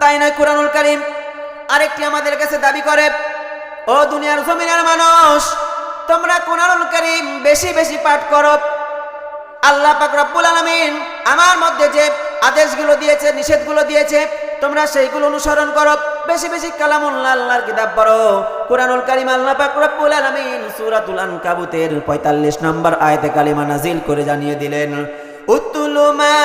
তাই নয়, কুরআনুল কারীম আরেকটি আমাদের কাছে দাবি করে, ও দুনিয়ার জমিনের মানুষ, তোমরা কুরআনুল কারীম বেশি বেশি পাঠ করো। আল্লাহ পাক রব্বুল আলামিন আমার মধ্যে যে আদেশগুলো দিয়েছে, নিষেধগুলো দিয়েছে, তোমরা সেইগুলো অনুসরণ করো। বেশি বেশি কালামুল্লাহ, আল্লাহর কিতাব পড়ো। কুরআনুল কারীম আল্লাহ পাক রব্বুল আলামিন সূরাতুল আনকাবুতের 45 নম্বর আয়াতে কালিমা নাজিল করে জানিয়ে দিলেন, উতলু মা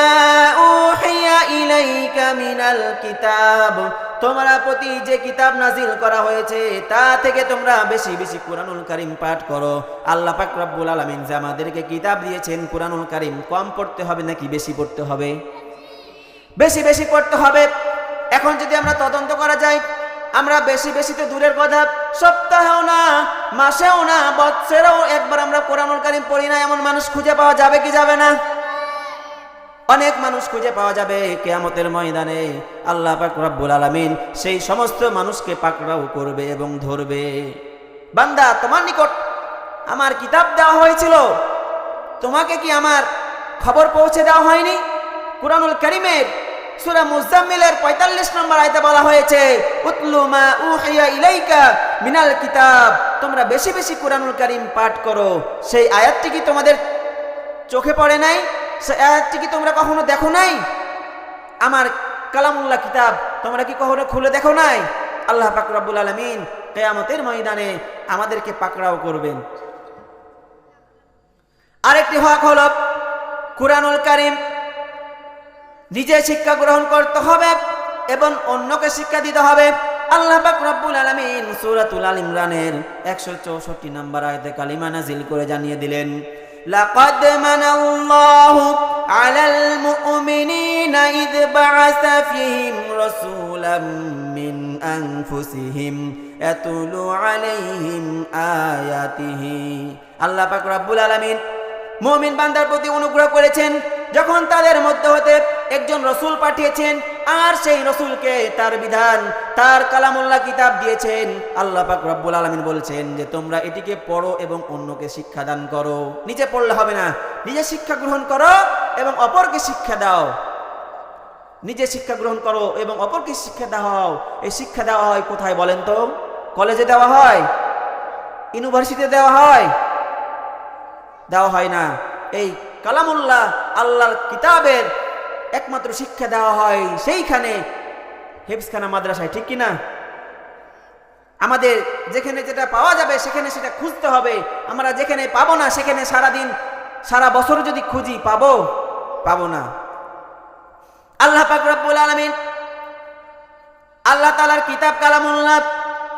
উহিয়া ইলাইকা মিনাল কিতাব, তোমার প্রতি যে কিতাব নাজিল করা হয়েছে তা থেকে তোমরা বেশি বেশি কুরআনুল কারীম পাঠ করো। আল্লাহ পাক রব্বুল আলামিন যে আমাদেরকে কিতাব দিয়েছেন, কুরআনুল কারীম কম পড়তে হবে নাকি বেশি পড়তে হবে? বেশি বেশি পড়তে হবে। এখন যদি আমরা তদন্ত করা যায়, আমরা বেশি বেশি তো দূরের কথা, সপ্তাহেও না, মাসেও না, বছরেও একবার আমরা কুরআনুল কারীম পড়ি না এমন মানুষ খুঁজে পাওয়া যাবে কি যাবে না? অনেক মানুষ খুঁজে পাওয়া যাবে। কিয়ামতের ময়দানে আল্লাহ পাক রব্বুল আলামিন সেই সমস্ত মানুষকে পাকড়াও করবে এবং ধরবে। বান্দা, তোমার নিকট আমার কিতাব দেওয়া হয়েছিল, তোমাকে কি আমার খবর পৌঁছে দেওয়া হয়নি? কুরআনুল কারীমের সূরা মুজাম্মিলের 45 নম্বর আয়াতে বলা হয়েছে, উতলু মা উহিয়া ইলাইকা মিনাল কিতাব, তোমরা বেশি বেশি কুরআনুল কারীম পাঠ করো। সেই আয়াতটি কি তোমাদের চোখে পড়ে নাই? সেই আয়াতটি কি তোমরা কখনো দেখো নাই? আমার কালামুল্লাহ কিতাব তোমরা কি কখনো খুলে দেখো নাই? আল্লাহ পাক রব্বুল আলামিন কিয়ামতের ময়দানে আমাদেরকে পাকড়াও করবেন। আরেকটি হক হলো কুরআনুল কারীম নিজে শিক্ষা গ্রহণ করতে হবে এবং অন্যকে শিক্ষা দিতে হবে। আল্লাহ পাক রব্বুল আলামিন সূরাতুল আল ইমরানের 164 নম্বর আয়াতে কালিমা নাজিল করে জানিয়ে দিলেন, লাকাদ মানাল্লাহু আলাল মুমিনিনা ইয বা'আসা ফীহিম রাসূলাম মিন আনফুসিহিম ইয়াতুলু আলাইহিম আয়াতিহি। আল্লাহ পাক রব্বুল আলামিন মুমিন বান্দার প্রতি অনুগ্রহ করেছেন যখন তাদের মধ্যে হতে একজন রসুল পাঠিয়েছেন, আর সেই রসুলকে তার বিধান, তার কালামুল্লাহ কিতাব দিয়েছেন। আল্লাহ পাক রব্বুল আলামিন বলছেন যে তোমরা এটিকে পড়ো এবং অন্যকে শিক্ষা দান করো। নিজে পড়লে হবে না, নিজে শিক্ষা গ্রহণ করো এবং অপরকে শিক্ষা দাও। নিজে শিক্ষা গ্রহণ করো এবং অপরকে শিক্ষা দাও। এই শিক্ষা দেওয়া হয় কোথায় বলেন তো? কলেজে দেওয়া হয়? ইউনিভার্সিটিতে দেওয়া হয়? দেওয়া হয় না। এই কালামুল্লাহ আল্লাহর কিতাবের একমাত্র শিক্ষা দেওয়া হয় সেইখানে, হেফজখানা মাদ্রাসায়, ঠিক কিনা? আমাদের যেখানে যেটা পাওয়া যাবে সেখানে সেটা খুঁজতে হবে। আমরা যেখানে পাবো না সেখানে সারাদিন, সারা বছর যদি খুঁজি পাবো না। আল্লাহ পাক রব্বুল আলামিন আল্লাহ তাআলার কিতাব কালামুল্লাহ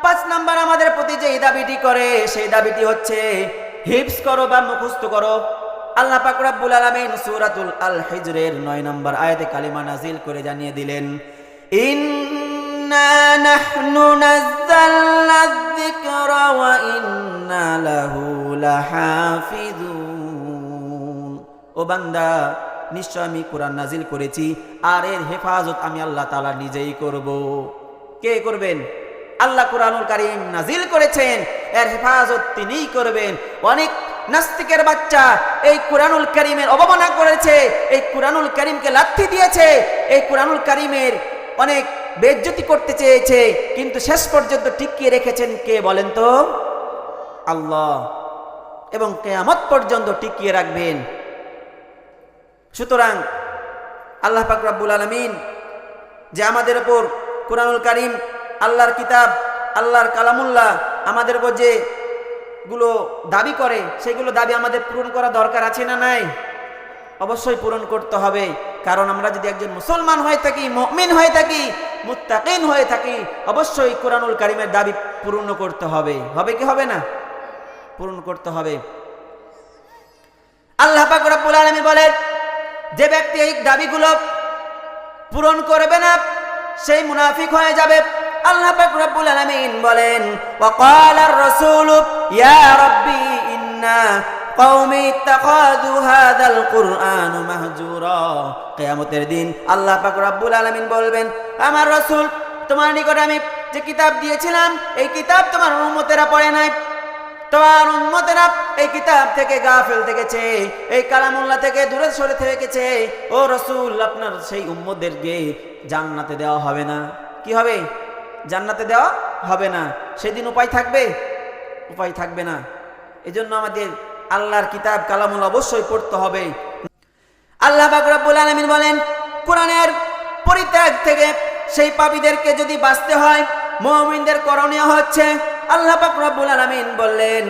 5 নাম্বার আমাদের প্রতি যে দাবিটি করে, সেই দাবিটি হচ্ছে হিফজ করো বা মুখস্থ করো। আল্লাহ পাক রব্বুল আলামিন সূরাতুল আল হিজরের 9 নম্বর আয়াতে কালিমা নাজিল করে জানিয়ে দিলেন, ইন্না নাহনু নাযালনা যিকরা ওয়া ইন্না লাহু লাহাফিজুন। ও বান্দা, নিশ্চয় আমি কোরআন নাজিল করেছি আর এর হেফাজত আমি আল্লাহ তাআলা নিজেই করব। কে করবেন? আল্লাহ কুরআনুল কারীম নাজিল করেছেন, এর হেফাজত তিনিই করবেন। অনেক নাস্তিকের বাচ্চা এই কুরআনুল কারীমের অবমাননা করেছে, এই কুরআনুল কারীমকে লাথি দিয়েছে, এই কুরআনুল কারীমের অনেক বেইজ্জতি করতে চেয়েছে, কিন্তু শেষ পর্যন্ত টিকিয়ে রেখেছেন কে বলেন তো? আল্লাহ, এবং কিয়ামত পর্যন্ত টিকিয়ে রাখবেন। সুতরাং আল্লাহ পাক রব্বুল আলামিন যে আমাদের উপর কুরআনুল কারীম, আল্লাহর কিতাব, আল্লাহর কালামুল্লাহ আমাদের উপর যে গুলো দাবি করে, সেগুলো দাবি আমাদের পূরণ করা দরকার আছে না নাই? অবশ্যই পূরণ করতে হবে। কারণ আমরা যদি একজন মুসলমান হয়ে থাকি, মুমিন হয়ে থাকি, মুত্তাকিন হয়ে থাকি, অবশ্যই কুরআনুল কারীমের দাবি পূরণ করতে হবে। হবে কি হবে না? পূরণ করতে হবে। আল্লাহ পাক রব্বুল আলামিন বলেন, যে ব্যক্তি এই দাবিগুলো পূরণ করবে না সেই মুনাফিক হয়ে যাবে। আল্লাহ পাক রব্বুল আলামিন বলেন, ওয়াকালার রাসূল ইয়া রাব্বি ইন্না কওমি ইত্তাখাযু হাযাল কুরআন মাহজুরা। কিয়ামতের দিন আল্লাহ পাক রব্বুল আলামিন বলবেন, আমার রাসূল, তোমার নিকট আমি যে কিতাব দিয়েছিলাম এই কিতাব তোমার উম্মতেরা পড়ে নাই, তোমার উম্মতেরা এই কিতাব থেকে গাফিল থেকেছে, এই কালামুল্লাহ থেকে দূরে সরে থেকেছে। ও রাসূল, আপনার সেই উম্মতদেরকে জান্নাতে দেওয়া হবে না। কি হবে? জান্নাতে দেওয়া হবে না। সেদিন উপায় থাকবে? উপায় থাকবে না। এজন্য আমাদের আল্লাহর কিতাব কালামুল অবশ্যই পড়তে হবে। আল্লাহ পাক রব্বুল আলামিন বলেন, কোরআনের পরিত্যাগ থেকে সেই পাপীদেরকে যদি বাঁচতে হয়, মুমিনদের করণীয় হচ্ছে, আল্লাহ পাক রব্বুল আলামিন বললেন,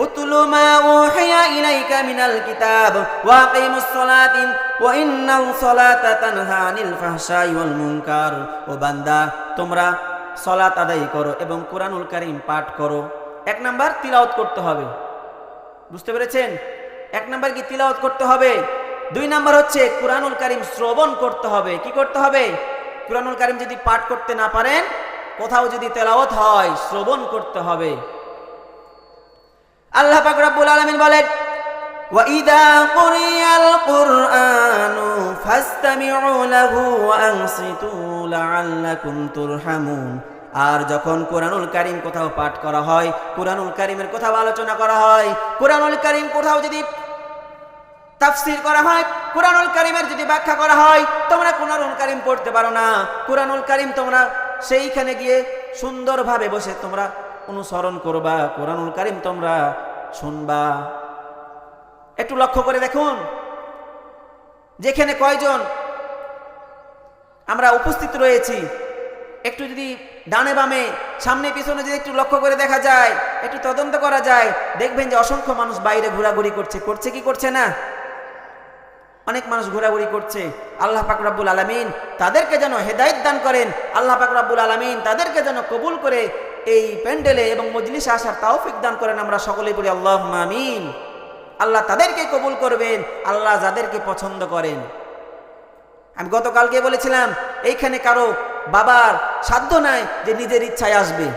উতলু মা উহিয়া ইলাইকা মিনাল কিতাব ওয়া আকিমুস সালাতি ওয়া ইন্নাস সালাতা তানহা আনিল ফাহশাই ওয়াল মুনকার। ও বান্দা, তোমরা সালাত আদায় করো এবং কোরআনুল কারীম পাঠ করো। এক নাম্বার তিলাওয়াত করতে হবে, বুঝতে পেরেছেন? এক নাম্বার কি তিলাওয়াত করতে হবে। দুই নাম্বার হচ্ছে কোরআনুল কারীম শ্রবণ করতে হবে। কি করতে হবে? কোরআনুল কারীম যদি পাঠ করতে না পারেন, কোথাও যদি তেলাওয়াত হয়, শ্রবণ করতে হবে। আল্লাহ পাক রব্বুল আলামিন বলেন, ওয়া ইযা কুরিয়াল কুরআনু ফাসতামিউ লাহু ওয়া আনসিতু লাআল্লাকুম তুরহামুন। আর যখন কোরআনুল কারীম কোথাও পাঠ করা হয়, কোরআনুল কারীমের কোথাও আলোচনা করা হয়, কোরআনুল কারীম কোথাও যদি তাফসীর করা হয়, কোরআনুল কারীমের যদি ব্যাখ্যা করা হয়, তোমরা কোরআনুল কারীম পড়তে পারো না। কোরআনুল কারীম তোমরা সেইখানে গিয়ে সুন্দরভাবে বসে তোমরা অনুসরণ করবা, কোরআনুল কারীম তোমরা শুনবা। একটু লক্ষ্য করে দেখুন, যেখানে কয়জন আমরা উপস্থিত রয়েছি, একটু যদি ডানে বামে সামনে পিছনে যদি একটু লক্ষ্য করে দেখা যায়, একটু তদন্ত করা যায়, দেখবেন যে অসংখ্য মানুষ বাইরে ঘোরাঘুরি করছে। করছে কি করছে না? অনেক মানুষ ঘোরাঘুরি করছে। আল্লাহ পাক রব্বুল আলামিন তাদেরকে যেন হেদায়েত দান করেন। আল্লাহ পাক রব্বুল আলামিন তাদেরকে যেন কবুল করে এই প্যান্ডেলে এবং মজলিসে আসার তৌফিক দান করেন। আমরা সকলেই বলি আল্লাহুম্মা আমিন। আল্লাহ তাদেরকে কবুল করবেন, আল্লাহ যাদেরকে পছন্দ করেন। আমি গতকালকে বলেছিলাম, এইখানে কারো বাবার সাধ্য নাই যে নিজের ইচ্ছায় আসবে।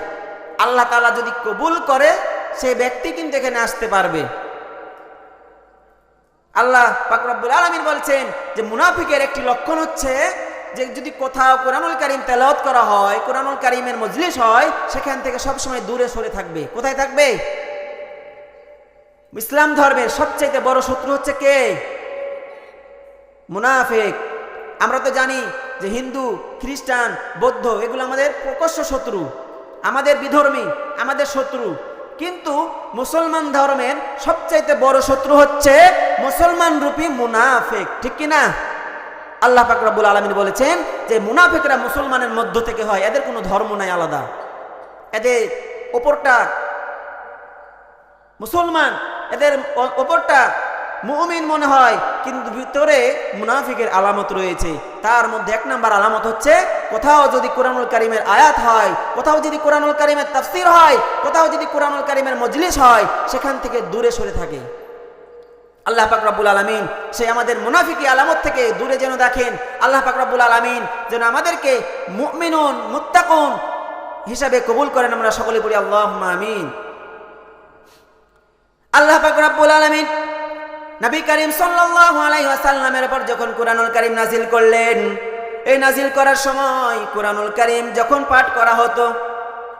আল্লাহ তাআলা যদি কবুল করে, সেই ব্যক্তি কিন্তু এখানে আসতে পারবে। আল্লাহ পাক রব্বুল আলামিন বলছেন যে মুনাফিকের একটি লক্ষণ হচ্ছে যে যদি কোথাও কোরআনুল কারীম তেলাওয়াত করা হয়, কোরআনুল কারীমের মজলিস হয়, সেখান থেকে সবসময় দূরে সরে থাকবে। কোথায় থাকবে? ইসলাম ধর্মের সবচেয়ে বড় শত্রু হচ্ছে কে? মুনাফিক। আমরা তো জানি যে হিন্দু, খ্রিস্টান, বৌদ্ধ এগুলো আমাদের প্রকাশ্য শত্রু, আমাদের বিধর্মী, আমাদের শত্রু। কিন্তু মুসলমান ধর্মের সবচাইতে বড় শত্রু হচ্ছে মুসলমান রূপী মুনাফিক, ঠিক কি না? আল্লাহ পাক রব্বুল আলামিন বলেছেন যে মুনাফিকরা মুসলমানের মধ্য থেকে হয়, এদের কোনো ধর্ম নাই আলাদা, এদের ওপরটা মুসলমান, এদের ওপরটা মুমিন মনে হয়, কিন্তু ভিতরে মুনাফিকের আলামত রয়েছে। তার মধ্যে এক নাম্বার আলামত হচ্ছে কোথাও যদি কোরআনুল কারীমের আয়াত হয়, কোথাও যদি কোরআনুল কারীমের তাফসীর হয়, কোথাও যদি কোরআনুল কারীমের মজলিস হয়, সেখান থেকে দূরে সরে থাকে। আল্লাহ পাক রব্বুল আলামিন সেই আমাদের মুনাফিকি আলামত থেকে দূরে যেন দেখেন। আল্লাহ পাক রব্বুল আলামিন যেন আমাদেরকে মুমিনুন মুত্তাকুন হিসাবে কবুল করেন। আমরা সকলে বলি আল্লাহুম্মা আমিন। আল্লাহ পাক রব্বুল আলামিন নবী করিম সাল্লাল্লাহু আলাইহি ওয়াসাল্লামের উপর যখন কোরআনুল কারীম নাজিল করলেন, এই নাজিল করার সময় কোরআনুল কারীম যখন পাঠ করা হতো,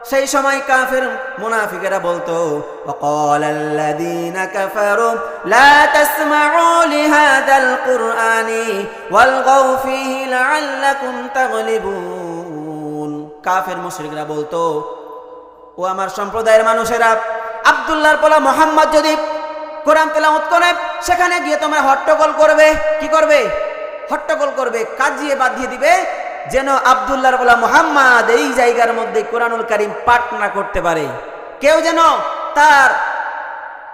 সেই সময় কাফের মুনাফিকেরা বলতো, ওয়াকালাল্লাযীনা কাফারু লা তাসমাউ লিহাযাল কুরআনি ওয়ালগাউ ফীহি লাআল্লাকুম তাগলিবুন। কাফের মুশরিকরা বলতো, ও আমার সম্প্রদায়ের মানুষেরা, আব্দুল্লাহর পোলা মুহাম্মদ যদি কোরআন তেলাওয়াত করে, সেখানে গিয়ে তোমরা হট্টগোল করবে। কি করবে? হট্টগোল করবে, কাজিয়ে বাঁধিয়ে দিবে, যেন আব্দুল্লাহর পোলা মুহাম্মদ এই জায়গার মধ্যে কোরআনুল কারীম পাঠ না করতে পারে। কেউ যেন তার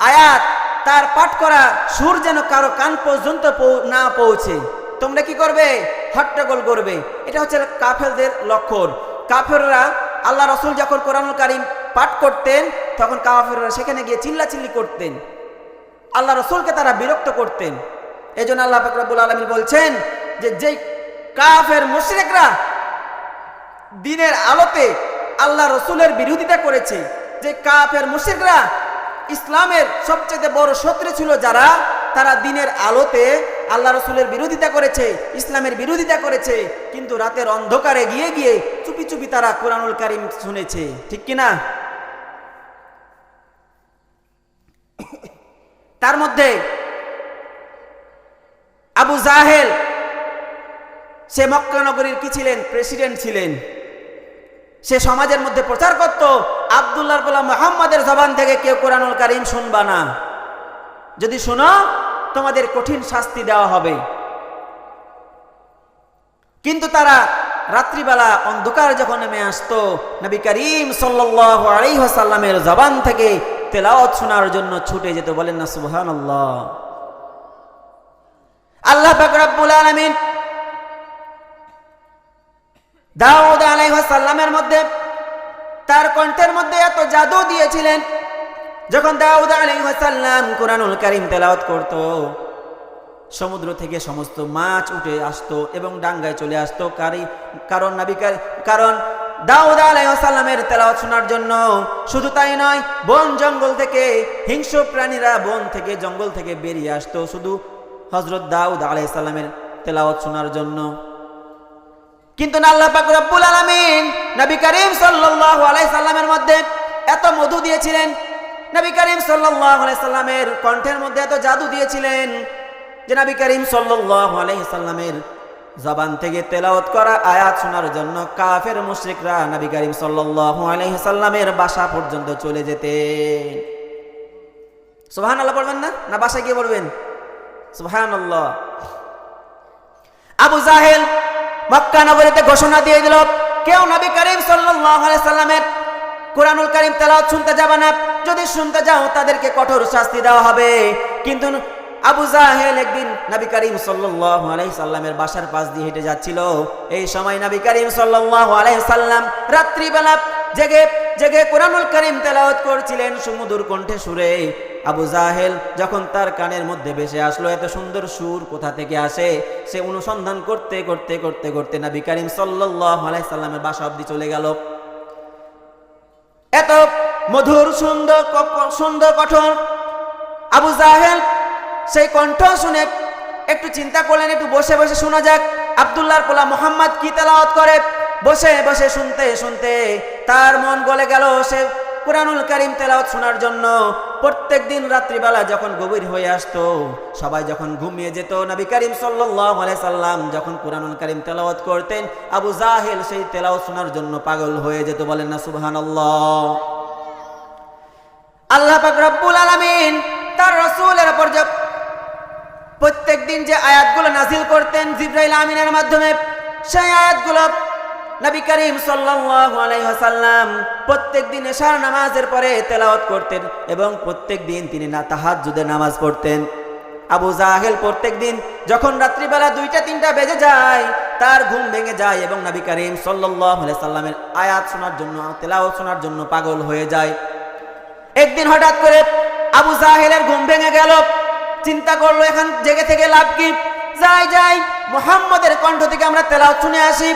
আয়াত, তার পাঠ করা সুর যেন কারো কান পর্যন্ত না পৌঁছে। তোমরা কি করবে? হট্টগোল করবে। এটা হচ্ছে কাফেরদের লক্ষণ। কাফেররা আল্লাহ রাসূল যখন কোরআনুল কারীম পাঠ করতেন, তখন কাফেররা সেখানে গিয়ে চিল্লাচিল্লি করতেন, আল্লাহ রাসূলকে তারা বিরক্ত করতেন। এজন্য আল্লাহ পাক রব্বুল আলামিন বলছেন যে যেই কাফের মুশরিকরা দ্বীনের আলোতে আল্লাহ রাসূলের বিরোধিতা করেছে, যে কাফের মুশরিকরা ইসলামের সবচেয়ে বড় শত্রু ছিল যারা, তারা দ্বীনের আলোতে আল্লাহ রাসূলের বিরোধিতা করেছে, ইসলামের বিরোধিতা করেছে, কিন্তু রাতের অন্ধকারে গিয়ে গিয়ে চুপি চুপি তারা কোরআনুল কারীম শুনেছে, ঠিক কিনা? তার মধ্যে আবু জাহেল, সে মক্কা নগরীর কি ছিলেন? প্রেসিডেন্ট ছিলেন। সে সমাজের মধ্যে প্রচার করত, আব্দুল্লাহর গোলাম মুহাম্মাদের জবান থেকে কেউ কোরআনুল কারীম শুনবা না, যদি শোনো তোমাদের কঠিন শাস্তি দেওয়া হবে। কিন্তু তারা রাত্রিবেলা অন্ধকার যখন নেমে আসতো, নবী করিম সাল্লাল্লাহু আলাইহি ওয়াসাল্লামের জবান থেকে তেলাওয়াত শোনার জন্য ছুটে যেত। বলেন না সুবহানাল্লাহ। আল্লাহ পাক রব্বুল আলামিন দাউদ আলাইহিস সালামের মধ্যে, তার কণ্ঠের মধ্যে এত জাদু দিয়েছিলেন, যখন দাউদ আলাইহিস সালাম কুরআনুল কারীম তেলাওয়াত করত, সমুদ্র থেকে সমস্ত মাছ উঠে আসতো এবং ডাঙ্গায় চলে আসতো। কারণ দাউদ আলাইহিস সালামের তেলাওয়াত শোনার জন্য। শুধু তাই নয়, বন জঙ্গল থেকে হিংস্র প্রাণীরা বন থেকে জঙ্গল থেকে বেরিয়ে আসতো শুধু হযরত দাউদ আলাইহিস সালামের তেলাওয়াত শোনার জন্য। কিন্তু আল্লাহ পাক রব্বুল আলামিন নবী করিম সাল্লাল্লাহু আলাইহি সাল্লামের মধ্যে এত মধু দিয়েছিলেন, নবী করিম সাল্লাল্লাহু আলাইহি সাল্লামের কণ্ঠের মধ্যে এত জাদু দিয়েছিলেন যে নবী করিম সাল্লাল্লাহু আলাইহি সাল্লামের জবান থেকে তেলাওয়াত করা আয়াত শোনার জন্য কাফের মুশরিকরা নবী করিম সাল্লাল্লাহু আলাইহি সাল্লামের বাসা পর্যন্ত চলে যেতেন। সুবহানাল্লাহ বলবেন না? না বাসায় গিয়ে বলবেন সুবহানাল্লাহ। আবু জাহেল মক্কা নগরীতে ঘোষণা দিয়ে দিল, কেউ নবী করিম সাল্লাল্লাহু আলাইহি সাল্লামের কুরআনুল কারীম তেলাওয়াত শুনতে যাবে না, যদি শুনতে যাও তাদেরকে কঠোর শাস্তি দেওয়া হবে। কিন্তু আবু জাহেল একদিন নবী করিম সাল্লাল্লাহু আলাইহি সাল্লামের বাসার পাশ দিয়ে হেঁটে যাচ্ছিল। এই সময় নবী করিম সাল্লাল্লাহু আলাইহি সাল্লাম রাত্রিবেলা জেগে জেগে কুরআনুল কারীম তেলাওয়াত করছিলেন সুমধুর কণ্ঠে সুরে। আবু জাহেল যখন তার কানের মধ্যে ভেসে আসলো এত সুন্দর সুর কোথা থেকে আসে, সে অনুসন্ধান করতে করতে করতে করতে নবী করিম সাল্লাল্লাহু আলাইহি সাল্লামের বাসা অবধি চলে গেল। এত মধুর সুন্দর কঠোর আবু জাহেল সেই কণ্ঠ শুনে একটু চিন্তা করলেন, একটু বসে বসে শোনা যাক আব্দুল্লাহর গোলাম মুহাম্মদ কি তেলাওয়াত করে। বসে বসে শুনতে শুনতে তার মন গলে গেল সে কুরআনুল কারীম তেলাওয়াত শোনার জন্য। প্রত্যেক দিন রাত্রিবেলা যখন গভীর হয়ে আসতো, সবাই যখন ঘুমিয়ে যেত, নবী করিম সাল্লাল্লাহু আলাইহি সাল্লাম যখন কুরআনুল কারীম তেলাওয়াত করতেন, আবু জাহেল সেই তেলাওয়াত শোনার জন্য পাগল হয়ে যেত। বলেন না সুবহানাল্লাহ। আল্লাহ পাক রব্বুল আলামিন তার রাসূলের উপর প্রত্যেক দিন যে আয়াতগুলো নাজিল করতেন জিবরাইল আমিনের মাধ্যমে, সেই আয়াতগুলো নবী করিম সাল্লাল্লাহু আলাইহি ওয়াসাল্লাম প্রত্যেক দিন এশার নামাজের পরে তেলাওয়াত করতেন এবং প্রত্যেক দিন তিনি তাহাজ্জুদের নামাজ পড়তেন। আবু জাহেল প্রত্যেক দিন যখন রাত্রিবেলা 2টা-3টা বেজে যায় তার ঘুম ভেঙে যায় এবং নবী করিম সাল্লাল্লাহু আলাইহি সাল্লামের আয়াত শোনার জন্য, তেলাওয়াত শোনার জন্য পাগল হয়ে যায়। একদিন হঠাৎ করে আবু জাহেলের ঘুম ভেঙে গেল। চিন্তা করলো এখন জেগে থেকে লাভ কি, যাই মুহাম্মদের কণ্ঠ থেকে আমরা তেলাওয়াত শুনে আসি।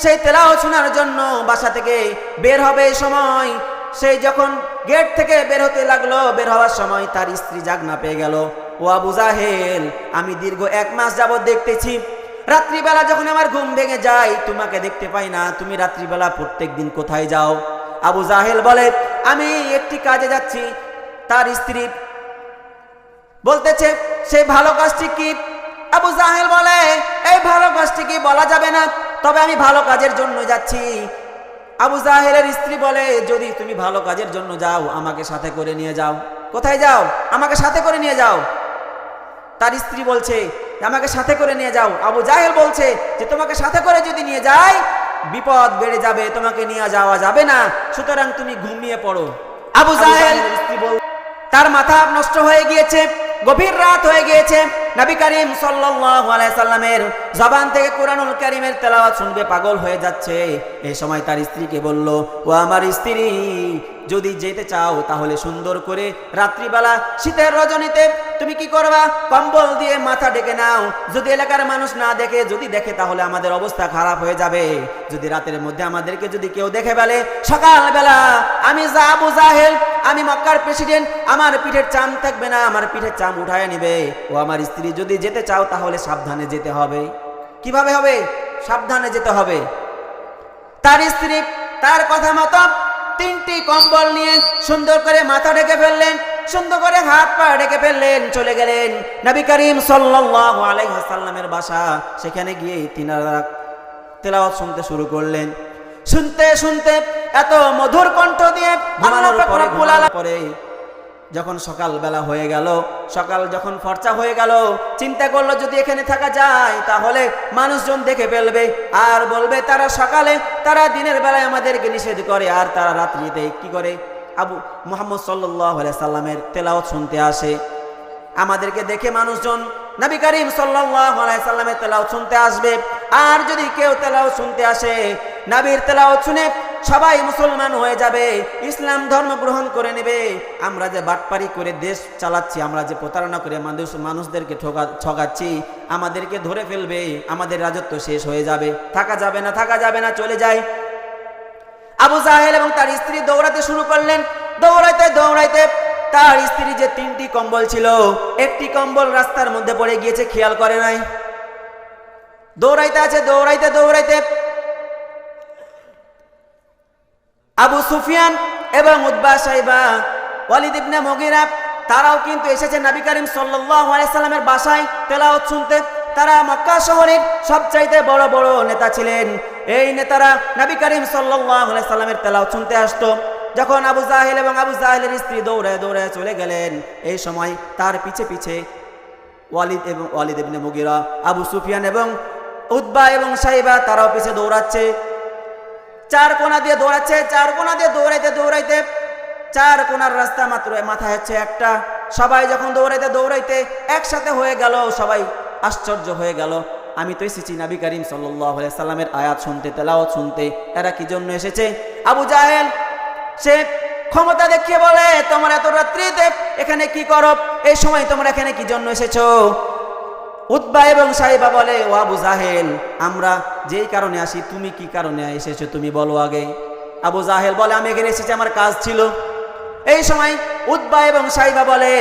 সেই তেলাওয়াত শোনার জন্য বাসা থেকে বের হবে। এই সময় সেই যখন গেট থেকে বের হতে লাগলো, বের হওয়ার সময় তার স্ত্রী জাগনা পেয়ে গেল। ও আবু জাহেল, আমি দীর্ঘ 1 মাস যাবত দেখতেছি রাত্রিবেলা যখন আমার ঘুম ভেঙে যায় তোমাকে দেখতে পাই না, তুমি রাত্রিবেলা প্রত্যেক দিন কোথায় যাও? আবু জাহেল বলে, আমি একটি কাজে যাচ্ছি। তার স্ত্রী বলতেছে, সেই ভালো কাজটি কি? আবু জাহেল বলে, এই ভালো কাজটি কি বলা যাবে না, তবে আমি ভালো কাজের জন্য যাচ্ছি। আবু জাহেলের স্ত্রী বলে, যদি তুমি ভালো কাজের জন্য যাও আমাকে সাথে করে নিয়ে যাও। কোথায় যাও? আমাকে সাথে করে নিয়ে যাও। তার স্ত্রী বলছে, আমাকে সাথে করে নিয়ে যাও। আবু জাহেল বলছে যে তোমাকে সাথে করে যদি নিয়ে যাই বিপদ বেড়ে যাবে, তোমাকে নিয়ে যাওয়া যাবে না, সুতরাং তুমি ঘুমিয়ে পড়ো। আবু জাহেল স্ত্রী বল, তার মাথা নষ্ট হয়ে গিয়েছে, গভীর রাত হয়ে গিয়েছে, নবী করিম সাল্লাল্লাহু আলাইহি সাল্লামের জবান থেকে কুরআনুল কারীমের তেলাওয়াত শুনবে পাগল হয়ে যাচ্ছে। এই সময় তার স্ত্রীকে বলল, ও আমার স্ত্রী, যদি যেতে চাও তাহলে সুন্দর করে রাত্রিবেলা শীতের রজনীতে তুমি কি করবা, কম্বল দিয়ে মাথা ঢেকে নাও। যদি এলাকার মানুষ না দেখে, যদি দেখে তাহলে আমাদের অবস্থা খারাপ হয়ে যাবে। যদি রাতের মধ্যে আমাদেরকে যদি কেউ দেখে ফেলে, সকালবেলা আমি আবু জাহেল, আমি মক্কার প্রেসিডেন্ট, আমার পিঠের চাম থাকবে না, আমার পিঠের চাম উঠায় নিবে। ও আমার স্ত্রী, যদি যেতে চাও তাহলে সাবধানে যেতে হবে। কিভাবে হবে? সাবধানে যেতে হবে। তার স্ত্রী তার কথা মতো 3টি কম্বল নিয়ে সুন্দর করে মাথা ঢেকে ফেললেন, সুন্দর করে হাত পা ঢেকে ফেললেন, চলে গেলেন নবী করিম সাল্লাল্লাহু আলাইহি ওয়াসাল্লামের বাসা। সেখানে গিয়ে তিনারা তেলাওয়াত শুনতে শুরু করলেন। শুনতে শুনতে এত মধুর কণ্ঠ দিয়ে ঘুমানোর পরে যখন সকালবেলা হয়ে গেল, সকাল যখন ফর্চা হয়ে গেল, চিন্তা করলো যদি এখানে থাকা যায় তাহলে মানুষজন দেখে ফেলবে আর বলবে তারা সকালে, তারা দিনের বেলায় আমাদেরকে নিষেধ করে আর তারা রাত্রিতে কি করে আবু মুহাম্মদ সাল্লাল্লাহু আলাইহি সাল্লামের তেলাওয়াত শুনতে আসে। আমাদেরকে দেখে মানুষজন নবী করিম সাল্লাল্লাহু আলাইহি সাল্লামের তেলাওয়াত শুনতে আসবে। আর যদি কেউ তেলাওয়াত শুনতে আসে, নবীর তেলাওয়াত শুনে সবাই মুসলমান হয়ে যাবে, ইসলাম ধর্ম গ্রহণ করে নেবে। আমরা যে বাটপারি করে দেশ চালাচ্ছি, আমরা যে প্রতারণা করে মানুষদেরকে ঠকাচ্ছি, আমাদেরকে ধরে ফেলবে, আমাদের রাজত্ব শেষ হয়ে যাবে, থাকা যাবে না, চলে যায়। আবু জাহেল এবং তার স্ত্রী দৌড়াতে শুরু করলেন। দৌড়াইতে তার স্ত্রী যে 3টি কম্বল ছিল, একটি কম্বল রাস্তার মধ্যে পড়ে গিয়েছে, খেয়াল করে নাই। দৌড়াইতে আবু সুফিয়ান এবং উতবা সাইবা ওয়ালিদ ইবনে মুগিরা তারাও কিন্তু এসেছে নবী করিম সাল্লাল্লাহু আলাইহি সাল্লামের বাসায় তেলাওয়াত শুনতে। তারা মক্কা শহরের সবচাইতে বড় বড় নেতা ছিলেন। এই নেতারা নবী করিম সাল্লাল্লাহু আলাইহি সাল্লামের তেলাওয়াত শুনতে আসতো। যখন আবু জাহেল এবং আবু জাহেলের স্ত্রী দৌড়ায় চলে গেলেন, এই সময় তার পিছে ওয়ালিদ ইবনে মুগিরা, আবু সুফিয়ান এবং উতবা এবং সাইবা তারাও পিছে দৌড়াচ্ছে। চার কোণা দিয়ে দৌড়াইতে 4 কোণার রাস্তা মাত্র মাথায় হচ্ছে একটা। সবাই যখন দৌড়াইতে একসাথে হয়ে গেল, সবাই আশ্চর্য হয়ে গেল। আমি তো এসেছি নবী করিম সাল্লাল্লাহু আলাইহি সাল্লামের আয়াত শুনতে, তেলাওয়াত শুনতে, এরা কি জন্য এসেছে? আবু জাহেল সে ক্ষমতা দেখিয়ে বলে, তোমরা এত রাত্রিতে এখানে কি করো? এই সময় তোমরা এখানে কি জন্য এসেছো? উতবা এবং সাইবা বলে, ও আবু জাহেল, আমরা যেই কারণে আসি, তুমি কি কারণে এসেছো তুমি বলো আগে। আবু জাহেল বলে, আমি এখানে এসেছি, আমার কাজ ছিল। এই সময় উতবা এবং সাইবা বলে,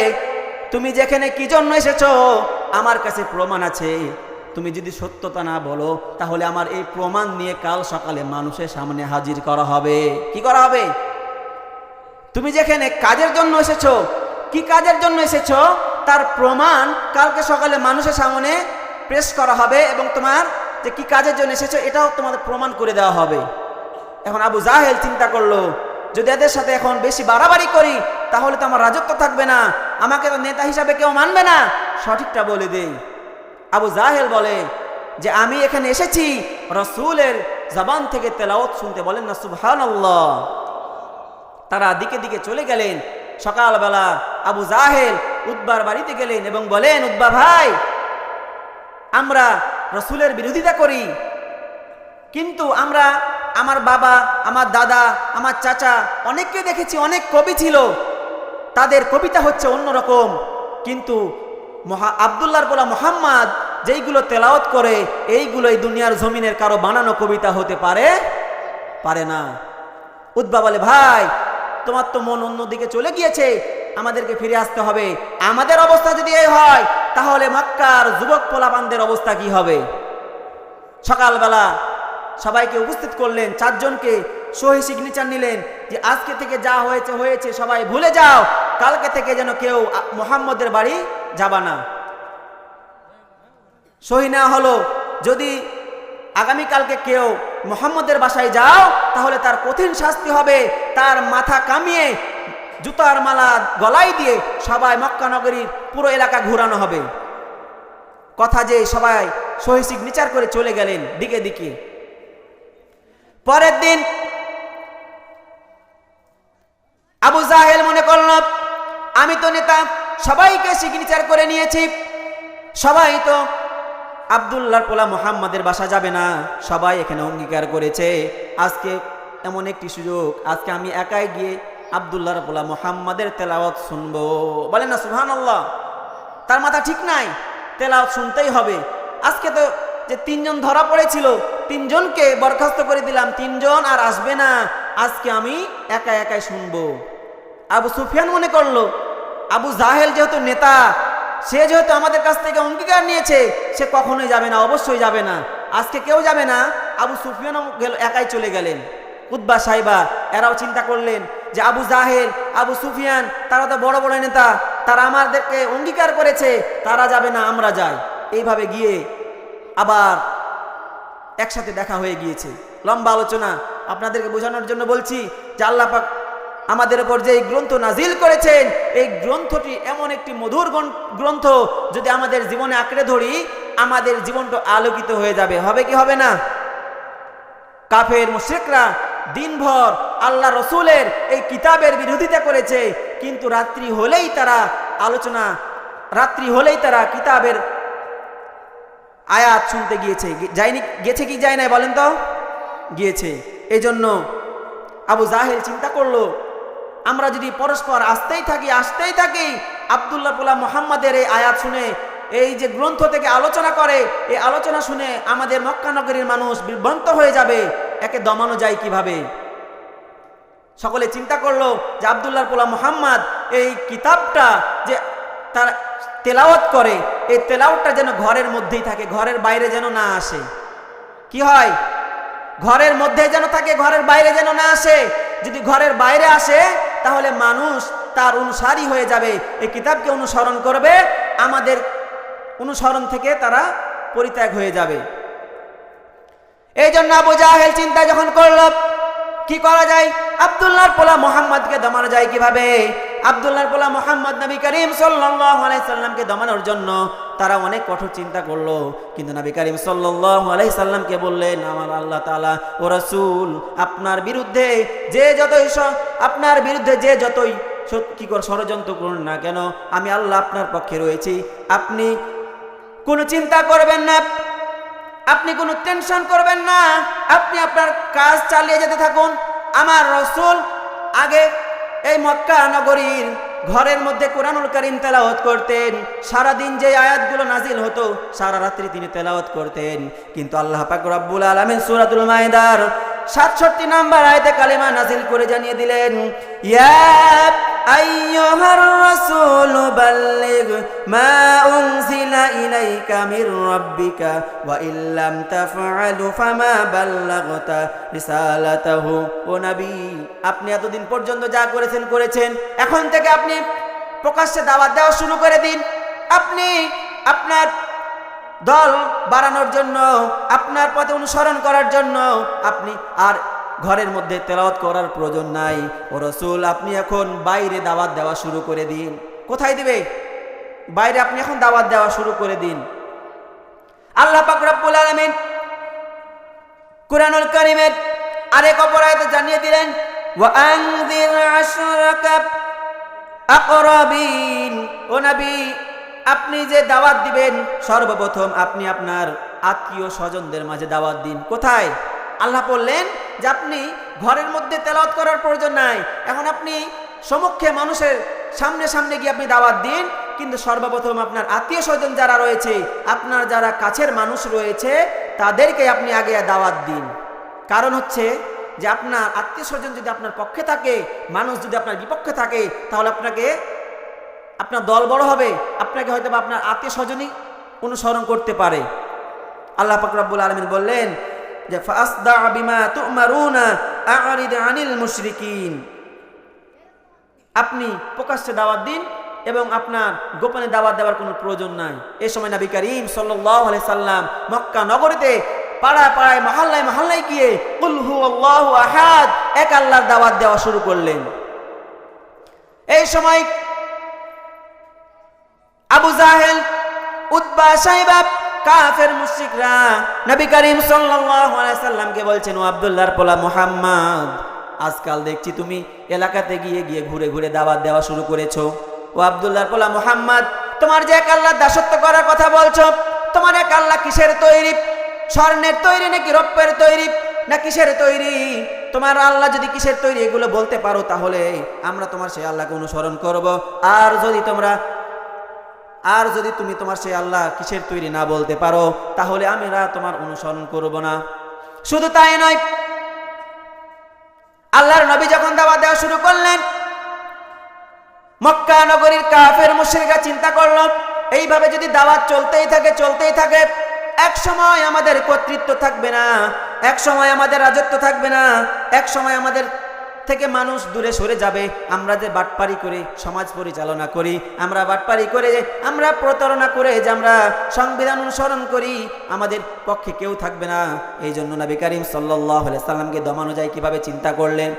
তুমি যেখানে কি জন্য এসেছো আমার কাছে প্রমাণ আছে। তুমি যদি সত্যতা না বলো তাহলে আমার এই প্রমাণ নিয়ে কাল সকালে মানুষের সামনে হাজির করা হবে। কি করা হবে? তুমি যেখানে কাজের জন্য এসেছো, কি কাজের জন্য এসেছো তার প্রমাণ কালকে সকালে মানুষের সামনে পেশ করা হবে এবং তোমার যে কি কাজের জন্য এসেছো এটাও তোমাদের প্রমাণ করে দেওয়া হবে। এখন আবু জাহেল চিন্তা করলো, যদি এদের সাথে এখন বেশি বাড়াবাড়ি করি তাহলে তো আমার রাজত্ব থাকবে না, আমাকে তো নেতা হিসাবে কেউ মানবে না, সঠিকটা বলে দেই। আবু জাহেল বলে যে আমি এখানে এসেছি রাসূলের জবান থেকে তেলাওয়াত শুনতে। বলেন না সুবহানাল্লাহ। তারা দিকে দিকে চলে গেলেন। সকালবেলা আবু জাহেল উতবার বাড়িতে গেলেন এবং বলেন, উতবা ভাই, আমরা রাসূলের বিরোধিতা করি, কিন্তু আমরা আমার বাবা, আমার দাদা, আমার চাচা অনেককে দেখেছি, অনেক কবি ছিল, তাদের কবিতা হচ্ছে অন্যরকম, কিন্তু আব্দুল্লাহর বলা মুহাম্মদ যেইগুলো তেলাওয়াত করে এইগুলো এই দুনিয়ার জমিনের কারো বানানো কবিতা হতে পারে না। উতবা বলে, ভাই তোমার তো মন অন্যদিকে চলে গিয়েছে, আমাদেরকে ফিরে আসতে হবে। আমাদের অবস্থা যদি এই হয় তাহলে মক্কার যুবক পোলাপানদের অবস্থা কি হবে? সকালবেলা সবাইকে উপস্থিত করলেন, 4 জনকে সহি সিগনেচার নিলেন যে আজকে থেকে যা হয়েছে সবাই ভুলে যাও, কালকে থেকে যেন কেউ মুহাম্মদের বাড়ি যাবা না। সহি না হলো, যদি আগামীকালকে কেউ মুহাম্মদের বাসায় যাও তাহলে তার কঠিন শাস্তি হবে, তার মাথা কামিয়ে জুতার মালা গলায় দিয়ে সবাই মক্কা নগরীর পুরো এলাকা ঘোরানো হবে। কথা যে সবাই সহি সিগনেচার করে চলে গেলেন দিকে দিকে। পরের দিন আবু জাহেল মনে করল, আমি তো নেতা, সবাইকে সিগনেচার করে নিয়েছি, সবাই তো আব্দুল্লাহর পোলা মুহাম্মাদের বাসা যাবে না, সবাই এখানে অঙ্গীকার করেছে। আজকে এমন একটি সুযোগ, আজকে আমি একাই গিয়ে আব্দুল্লাহর পোলা মুহাম্মাদের তেলাওয়াত শুনবো। বলেন না সুবহানাল্লাহ। তার মাথা ঠিক নাই, তেলাওয়াত শুনতেই হবে। আজকে তো যে 3 জন ধরা পড়েছিল, 3 জনকে বরখাস্ত করে দিলাম, 3 জন আর আসবে না, আজকে আমি একাই শুনবো। আবু সুফিয়ান মনে করলো, আবু জাহেল যেহেতু নেতা, সে যেহেতু আমাদের কাছ থেকে অঙ্গীকার নিয়েছে, সে কখনোই যাবে না, অবশ্যই যাবে না, আজকে কেউ যাবে না। আবু সুফিয়ানও একাই চলে গেলেন। উতবা সাইবা এরাও চিন্তা করলেন যে আবু জাহেল, আবু সুফিয়ান তারা তো বড় বড় নেতা, তারা আমাদেরকে অঙ্গীকার করেছে, তারা যাবে না, আমরা যাই। এইভাবে গিয়ে আবার একসাথে দেখা হয়ে গিয়েছে। লম্বা আলোচনা, আপনাদেরকে বোঝানোর জন্য বলছি যে আল্লাহ পাক আমাদের উপর যে এই গ্রন্থ নাজিল করেছেন, এই গ্রন্থটি এমন একটি মধুর গ্রন্থ, যদি আমাদের জীবনে আঁকড়ে ধরি আমাদের জীবনটা আলোকিত হয়ে যাবে। হবে কি হবে না? কাফের মুশরিকরা দিনভর আল্লাহ রসুলের এই কিতাবের বিরোধিতা করেছে, কিন্তু রাত্রি হলেই তারা কিতাবের আয়াত শুনতে গেছে কি যায় নাই বলেন তো? গিয়েছে। এই জন্য আবু জাহেল চিন্তা করলো, আমরা যদি পরস্পর আসতেই থাকি আব্দুল্লাহ পোলা মুহাম্মাদের এই আয়াত শুনে, এই যে গ্রন্থ থেকে আলোচনা করে, এই আলোচনা শুনে আমাদের মক্কা নগরীর মানুষ বিভ্রান্ত হয়ে যাবে, একে দমানো যায় কিভাবে? সকলে চিন্তা করলো যে আব্দুল্লাহ পোলা মুহাম্মদ এই কিতাবটা যে তার তেলাওয়াত করে, এই তেলাওয়াতটা যেন ঘরের মধ্যেই থাকে, ঘরের বাইরে যেন না আসে। কি হয়? ঘরের মধ্যে যেন থাকে, ঘরের বাইরে যেন না আসে। যদি ঘরের বাইরে আসে তাহলে মানুষ তার অনুসারী হয়ে যাবে, এই কিতাবকে অনুসরণ করবে, আমাদের অনুসরণ থেকে তারা পরিত্যাগ হয়ে যাবে। এই জন্য আবু জাহেল চিন্তা যখন করলো কি করা যায়, আব্দুল্লাহর পোলা মুহাম্মদকে দমানো যায় কিভাবে? আব্দুল্লাহর পোলা মুহাম্মদ নবী করিম সাল্লাল্লাহু আলাইহি সাল্লামকে দমানোর জন্য তারা অনেক কঠোর চিন্তা করলো, কিন্তু নবী করিম সাল্লাল্লাহু আলাইহি সাল্লামকে বললেন, আমার আল্লাহ তাআলা ও রাসূল, আপনার বিরুদ্ধে যে যতই ষড়যন্ত্র করুন না কেন, আমি আল্লাহ আপনার পক্ষে রয়েছি। আপনি কোনো চিন্তা করবেন না, আপনি কোনো টেনশন করবেন না, আপনি আপনার কাজ চালিয়ে যেতে থাকুন। আমার রাসূল আগে এই মক্কা নগরীর ঘরের মধ্যে কোরআনুল কারীম তেলাওয়াত করতেন, সারা দিন যে আয়াতগুলো নাজিল হতো সারা রাত্রি তিনি তেলাওয়াত করতেন। কিন্তু আল্লাহ পাক রব্বুল আলামিন সূরাতুল মাইদার 67 নম্বর আয়াতে কালিমা নাজিল করে জানিয়ে দিলেন, ইয়া আইয়ুহার রাসূল বাল্লিগ মা উনজিলা ইলাইকা মির রাব্বিকা ওয়া ইল্লাম তাফআলু ফামা বাল্লাগতা রিসালাতাহু। ও নবী, আপনি এতদিন পর্যন্ত যা করেছেন, এখন থেকে আপনি প্রকাশ্যে দাওয়াত দেওয়া শুরু করে দিন। আপনি আপনার দল বাড়ানোর জন্য, আপনার পথে অনুসরণ করার জন্য আপনি আর ঘরের মধ্যে তেলাওয়াত করার প্রয়োজন নাই। ও রাসূল, আপনি এখন বাইরে দাওয়াত দেওয়া শুরু করে দিন। কোথায় দিবে? বাইরে আপনি এখন দাওয়াত দেওয়া শুরু করে দিন। আল্লাহ পাক রব্বুল আলামিন কুরআনুল কারীমের আরেক অপর আয়াতে জানিয়ে দিলেন, ওয়া আনযির আশরাকা আকরাবিন। ও নবী, আপনি যে দাওয়াত দিবেন সর্বপ্রথম আপনি আপনার আত্মীয় স্বজনদের মাঝে দাওয়াত দিন। কোথায়? আল্লাহ বললেন যে আপনি ঘরের মধ্যে তেলাওয়াত করার প্রয়োজন নাই, এখন আপনি সম্মুখে মানুষের সামনে গিয়ে আপনি দাওয়াত দিন, কিন্তু সর্বপ্রথম আপনার আত্মীয় স্বজন যারা রয়েছে, আপনার যারা কাছের মানুষ রয়েছে তাদেরকে আপনি আগে দাওয়াত দিন। কারণ হচ্ছে যে আপনার আত্মীয় স্বজন যদি আপনার পক্ষে থাকে, মানুষ যদি আপনার বিপক্ষে থাকে, তাহলে আপনার দল বড় হবে, আপনাকে হয়তো আপনার আত্মীয় স্বজনই অনুসরণ করতে পারে। আল্লাহ পাক রব্বুল আলামিন বললেন যে ফাসদা বিমা তুমারুনা আ'রিদ আনিল মুশরিকিন। আপনি প্রকাশ্যে দাওয়াত দিন এবং আপনার গোপনে দাওয়াত দেওয়ার কোনো প্রয়োজন নাই। এই সময় নবী করিম সাল্লাল্লাহু আলাইহি সাল্লাম মক্কা নগরীতে পাড়ায় মহল্লায় গিয়ে কুল হুয়াল্লাহু আহাদ, এক আল্লাহর দাওয়াত দেওয়া শুরু করলেন। এই সময় আবু জাহেল, উতবা, শাইবা, কাফের মুশরিকরা নবী করিম সাল্লাল্লাহু আলাইহি সাল্লামকে বলছেন, ও আব্দুল্লাহর পোলা মুহাম্মদ, আজকাল দেখছি তুমি এলাকাতে গিয়ে ঘুরে দাওয়াত দেওয়া শুরু করেছো। ও আব্দুল্লাহর পোলা মুহাম্মদ, তোমার যে এক আল্লাহর দাসত্ব করার কথা বলছো, তোমার এক আল্লাহ কিসের তৈরি? স্বর্ণের তৈরি নাকি রৌপ্যের তৈরি না কিসের তৈরি? তোমার আল্লাহ যদি কিসের তৈরি এগুলো বলতে পারো, তাহলে আমরা তোমার সেই আল্লাহকে অনুসরণ করব। আর যদি তুমি তোমার সেই আল্লাহ কিসের তৈরি না বলতে পারো, তাহলে আমরা তোমার অনুসরণ করব না। শুধু তাই নয়, আল্লাহর নবী যখন দাওয়াত দেওয়া শুরু করলেন, মক্কা নগরীর কাফের মুশরিকরা চিন্তা করলো, এইভাবে যদি দাওয়াত চলতেই থাকে, এক সময় আমাদের কর্তৃত্ব থাকবে না, এক সময় আমাদের রাজত্ব থাকবে না, এক সময় আমাদের থেকে মানুষ দূরে সরে যাবে। আমরা যে বাটপারি করে সমাজ পরিচালনা করি, আমরা বাটপারি করে, আমরা প্রতারণা করে যে আমরা সংবিধান অনুসরণ করি, আমাদের পক্ষে কেউ থাকবে না। এই জন্য নবী করিম সাল্লাল্লাহু আলাইহি সাল্লামকে দমানো যায় কিভাবে চিন্তা করলেন।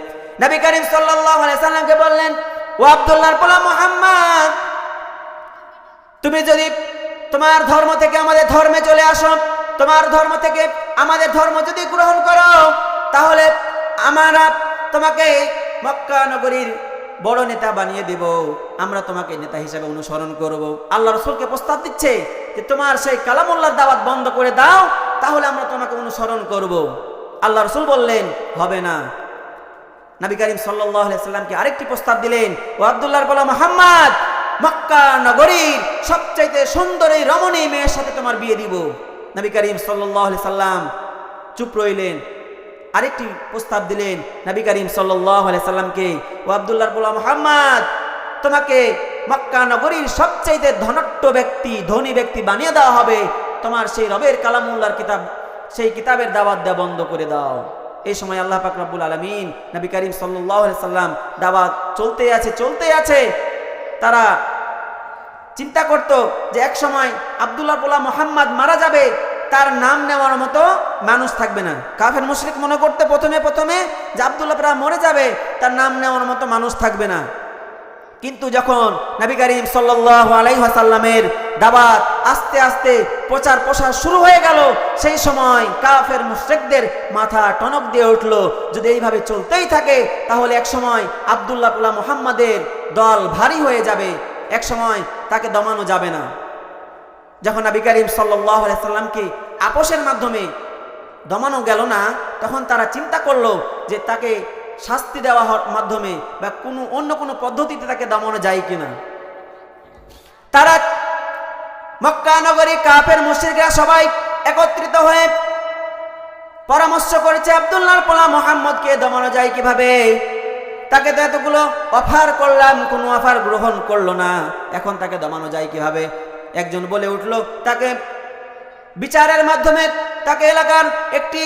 নবী করিম সাল্লাল্লাহু আলাইহি সাল্লামকে বললেন, ও আব্দুল্লাহর পোলা মুহাম্মদ, তুমি যদি তোমার ধর্ম থেকে আমাদের ধর্মে চলে আসো, তোমার ধর্ম থেকে আমাদের ধর্ম যদি গ্রহণ করো, তাহলে আমরা তোমাকে মক্কা নগরীর বড় নেতা বানিয়ে দেব, আমরা তোমাকে নেতা হিসেবে অনুসরণ করব। আল্লাহ রাসূলকে প্রস্তাব দিচ্ছে যে তোমার সেই কালামুল্লাহর দাওয়াত বন্ধ করে দাও, তাহলে আমরা তোমাকে অনুসরণ করব। আল্লাহ রাসূল বললেন, হবে না। নবী করিম সাল্লাল্লাহু আলাইহি সাল্লামকে আরেকটি প্রস্তাব দিলেন, ও আব্দুল্লাহর পোলা মুহাম্মদ, মক্কা নগরীর সবচাইতে সুন্দরী রমণী মেয়ের সাথে তোমার বিয়ে দিব। নবী করিম সাল্লাল্লাহু আলাইহি সাল্লাম চুপ রইলেন। আরেকটি প্রস্তাব দিলেন নবী করিম সাল্লাল্লাহু আলাইহি সাল্লামকে, ও আব্দুল্লাহর পোলা মুহাম্মদ, তোমাকে মক্কা নগরীর সবচাইতে ধনাঢ্য ব্যক্তি, ধনী ব্যক্তি বানিয়ে দেওয়া হবে। তোমার সেই রবের কালামুল্লাহর কিতাব, সেই কিতাবের দাওয়াত দেওয়া বন্ধ করে দাও। এই সময় আল্লাহ পাক রব্বুল আলামিন, নবী করিম সাল্লাল্লাহু আলাইহি সাল্লাম, দাওয়াত চলতে আছে। তারা চিন্তা করত যে এক সময় আব্দুল্লাহর পোলা মুহাম্মদ মারা যাবে, তার নাম নেওয়ার মতো মানুষ থাকবে না। কাফের মুশরিক মনে করতে প্রথমে যে আব্দুল্লাহ প্রায় মরে যাবে, তার নাম নেওয়ার মতো মানুষ থাকবে না। কিন্তু যখন নবী করিম সাল্লাল্লাহু আলাইহি ওয়াসাল্লামের দাওয়াত আস্তে আস্তে প্রচার প্রসার শুরু হয়ে গেল, সেই সময় কাফের মুশরিকদের মাথা টনক দিয়ে উঠল, যদি এইভাবে চলতেই থাকে তাহলে এক সময় আব্দুল্লাহ পোলা মুহাম্মাদের দল ভারী হয়ে যাবে, এক সময় তাকে দমানো যাবে না। যখন নবী করিম সাল্লাল্লাহু আলাইহি সাল্লামকে আপোষের মাধ্যমে দমানো গেল না, তখন তারা চিন্তা করলো যে তাকে শাস্তি দেওয়ার মাধ্যমে বা অন্য কোনো পদ্ধতিতে তাকে দমানো যায় কিনা। তারা মক্কা নগরী কাফের মুশরিকরা সবাই একত্রিত হয়ে পরামর্শ করেছে আব্দুল্লাহর পোলা মুহাম্মদকে দমানো যায় কিভাবে। তাকে তো এতগুলো অফার করলাম, কোনো অফার গ্রহণ করলো না, এখন তাকে দমানো যায় কিভাবে। একজন বলে উঠলো, তাকে বিচারের মাধ্যমে, তাকে এলাকার একটি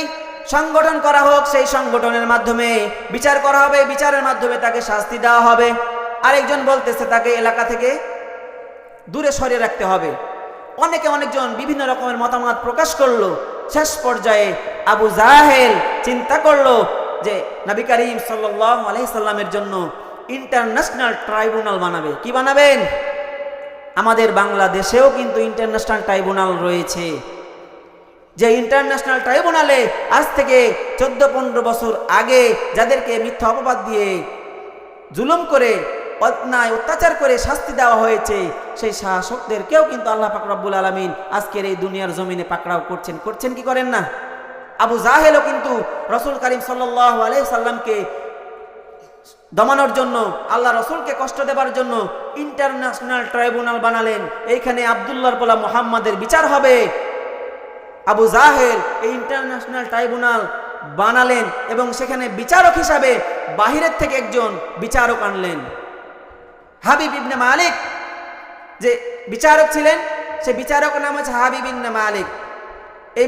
সংগঠন করা হোক, সেই সংগঠনের মাধ্যমে বিচার করা হবে, বিচারের মাধ্যমে তাকে শাস্তি দেওয়া হবে। আরেকজন বলতেছে তাকে এলাকা থেকে দূরে সরিয়ে রাখতে হবে। অনেকজন বিভিন্ন রকমের মতামত প্রকাশ করলো। শেষ পর্যায়ে আবু জাহেল চিন্তা করলো যে নবী করিম সাল্লাল্লাহু আলাইহি সাল্লামের জন্য ইন্টারন্যাশনাল ট্রাইব্যুনাল বানাবে। কি বানাবেন? আমাদের বাংলাদেশেও কিন্তু ইন্টারন্যাশনাল ট্রাইব্যুনাল রয়েছে, যে ইন্টারন্যাশনাল ট্রাইব্যুনালে আজ থেকে 14-15 বছর আগে যাদেরকে মিথ্যা অপবাদ দিয়ে জুলুম করে অন্যায় অত্যাচার করে শাস্তি দেওয়া হয়েছে, সেই শাসকদেরকেও কিন্তু আল্লাহ পাক রব্বুল আলামিন আজকের এই দুনিয়ার জমিনে পাকড়াও করছেন কি করেন না। আবু জাহেলও কিন্তু রাসূল করিম সাল্লাল্লাহু আলাইহি সাল্লামকে দমানোর জন্য, আল্লাহ রাসূলকে কষ্ট দেবার জন্য ইন্টারন্যাশনাল ট্রাইব্যুনাল বানালেন। এইখানে আব্দুল্লাহর পোলা মুহাম্মাদের বিচার হবে। আবু জাহেল এই ইন্টারন্যাশনাল ট্রাইব্যুনাল বানালেন এবং সেখানে বিচারক হিসাবে বাহিরের থেকে একজন বিচারক আনলেন। হাবিব ইবনে মালিক যে বিচারক ছিলেন, সে বিচারকের নাম হচ্ছে হাবিব ইবনে মালিক। এই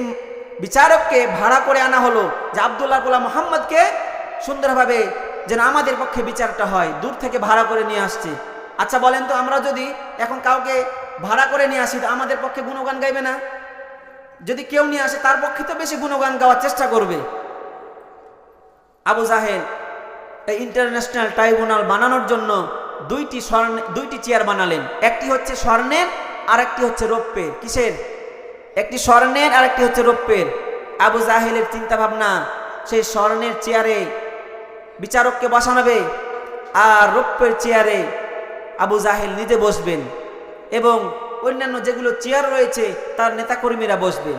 বিচারককে ভাড়া করে আনা হলো যে আব্দুল্লাহর পোলা মুহাম্মদকে সুন্দরভাবে যেন আমাদের পক্ষে বিচারটা হয়, দূর থেকে ভাড়া করে নিয়ে আসছে। আচ্ছা বলেন তো, আমরা যদি এখন কাউকে ভাড়া করে নিয়ে আসি, তো আমাদের পক্ষে গুণগান গাইবে না? যদি কেউ নিয়ে আসে তার পক্ষে তো বেশি গুণগান গাওয়ার চেষ্টা করবে। আবু জাহেল এই ইন্টারন্যাশনাল ট্রাইব্যুনাল বানানোর জন্য দুইটি চেয়ার বানালেন। একটি হচ্ছে স্বর্ণের আর একটি হচ্ছে রৌপ্যের। কিসের? একটি স্বর্ণের আর একটি হচ্ছে রৌপ্যের। আবু জাহেলের চিন্তা ভাবনা, সেই স্বর্ণের চেয়ারে বিচারককে বসানোবে আর রৌপ্যের চেয়ারে আবু জাহেল নিজে বসবেন এবং অন্যান্য যেগুলো চেয়ার রয়েছে তার নেতাকর্মীরা বসবে।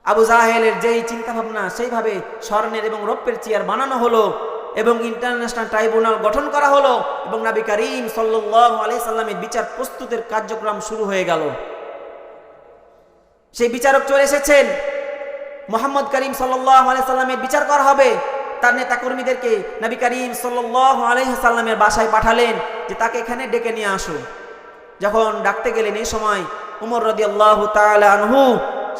আবু জাহেলের যেই চিন্তা ভাবনা, সেইভাবে স্বর্ণের এবং রৌপ্যের চেয়ার বানানো হলো এবং ইন্টারন্যাশনাল ট্রাইব্যুনাল গঠন করা হলো এবং নবী করিম সাল্লাল্লাহু আলাইহি সাল্লামের বিচার প্রস্তুতের কার্যক্রম শুরু হয়ে গেল। সেই বিচারক চলে এসেছেন, মুহাম্মদ করিম সাল্লাল্লাহু আলাইহি সাল্লামের বিচার করা হবে। তার নেতা কর্মীদেরকে নবী করিম সাল্লাল্লাহু আলাইহি সাল্লামের বাসায় পাঠালেন যে তাকে এখানে ডেকে নিয়ে আসো। যখন ডাকতে গেলেন, এই সময় উমর রাদিয়াল্লাহু তাআলা আনহু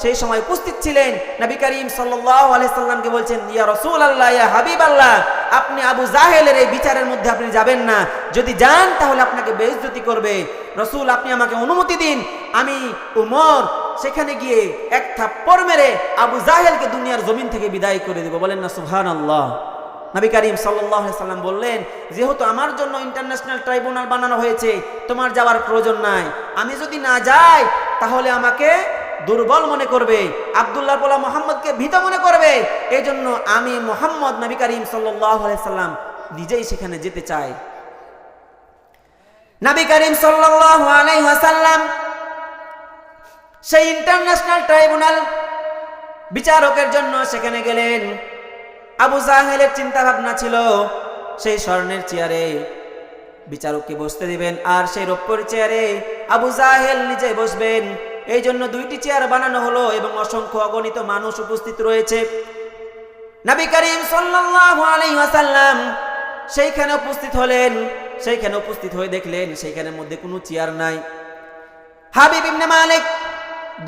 সেই সময় উপস্থিত ছিলেন। নবী করিম সাল্লাল্লাহু আলাইহি সাল্লামকে বলছেন, ইয়া রাসূলুল্লাহ, ইয়া হাবিবাল্লাহ, আপনি আবু জাহেলের এই বিচারের মধ্যে আপনি যাবেন না, যদি যান তাহলে আপনাকে বেইজ্জতি করবে। রাসূল, আপনি আমাকে অনুমতি দিন, আমি উমর সেখানে গিয়ে এক থাপ্পড় মেরে আবু জাহেলকে দুনিয়ার জমিন থেকে বিদায় করে দেব। বলেন না সুবহানাল্লাহ। নবী করিম সাল্লাল্লাহু আলাইহি সাল্লাম বললেন, যেহেতু আমার জন্য ইন্টারন্যাশনাল ট্রাইব্যুনাল বানানো হয়েছে, তোমার যাওয়ার প্রয়োজন নাই। আমি যদি না যাই তাহলে আমাকে দুর্বল মনে করবে, আব্দুল্লাহ পোলা মুহাম্মদকে ভীত মনে করবে। এই জন্য আমি মুহাম্মদ নবী করিম সাল্লাল্লাহু আলাইহি সাল্লাম নিজেই সেখানে যেতে চাই। নবী করিম সাল্লাল্লাহু আলাইহি ওয়াসাল্লাম সেই ইন্টারন্যাশনাল ট্রাইব্যুনাল বিচারকের জন্য সেখানে গেলেন। আবু জাহেলের চিন্তা ভাবনা ছিল সেই স্বর্ণের চেয়ারে বিচারককে বসতে দিবেন, আর সেই রৌপ্যের চেয়ারে আবু জাহেল নিজে বসবেন। এই জন্য দুইটি চেয়ার বানানো হলো এবং অসংখ্য অগণিত মানুষ উপস্থিত রয়েছে। নবী করিম সাল্লাল্লাহু আলাইহি ওয়াসাল্লাম সেইখানে উপস্থিত হলেন। সেইখানে উপস্থিত হয়ে দেখলেন সেইখানের মধ্যে কোনো চেয়ার নাই। হাবিব ইবনে মালিক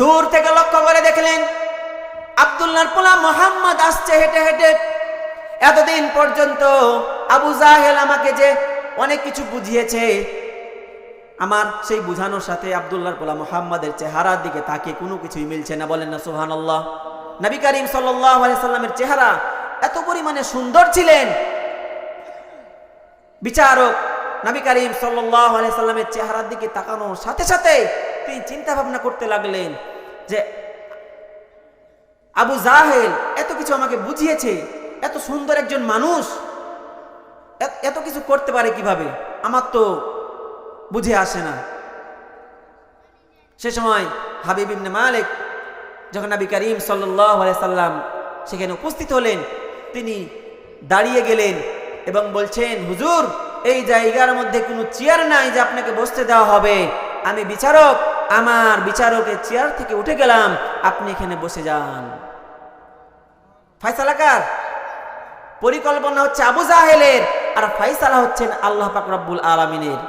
দূর থেকে লক্ষ্য করে দেখলেন আব্দুল্লাহর পোলা মুহাম্মদ আসছে হেঁটে হেঁটে। এতদিন পর্যন্ত আবু জাহেল আমাকে যে অনেক কিছু বুঝিয়েছে, আমার সেই বুঝানোর সাথে আব্দুল্লাহর পোলা মুহাম্মাদের চেহারার দিকে তাকিয়ে কোনো কিছুই মিলছে না। বলেন না সুবহানাল্লাহ। নবী করিম সাল্লাল্লাহু আলাইহি সাল্লামের চেহারা এত পরিমাণে সুন্দর ছিলেন, বিচারক নবী করিম সাল্লাল্লাহু আলাইহি সাল্লামের চেহারার দিকে তাকানোর সাথে সাথে তিনি চিন্তা ভাবনা করতে লাগলেন যে আবু জাহেল এত কিছু আমাকে বুঝিয়েছে, এত সুন্দর একজন মানুষ এত কিছু করতে পারে কিভাবে, আমার তো বুঝে আসে না। সে সময় হাবিব ইবনে মালিক যখন নবী করিম সাল্লাল্লাহু আলাইহি সাল্লাম সেখানে উপস্থিত হলেন, তিনি দাঁড়িয়ে গেলেন এবং বলছেন, হুজুর, এই জায়গার মধ্যে কোনো চেয়ার নাই যে আপনাকে বসতে দেওয়া হবে। আমি বিচারক, আমার বিচারকের চেয়ার থেকে উঠে গেলাম, আপনি এখানে বসে যান। ফয়সালা কার? পরিকল্পনা হচ্ছে আবু জাহেলের, আর ফয়সালা হচ্ছেন আল্লাহ পাক রব্বুল আলামিনের।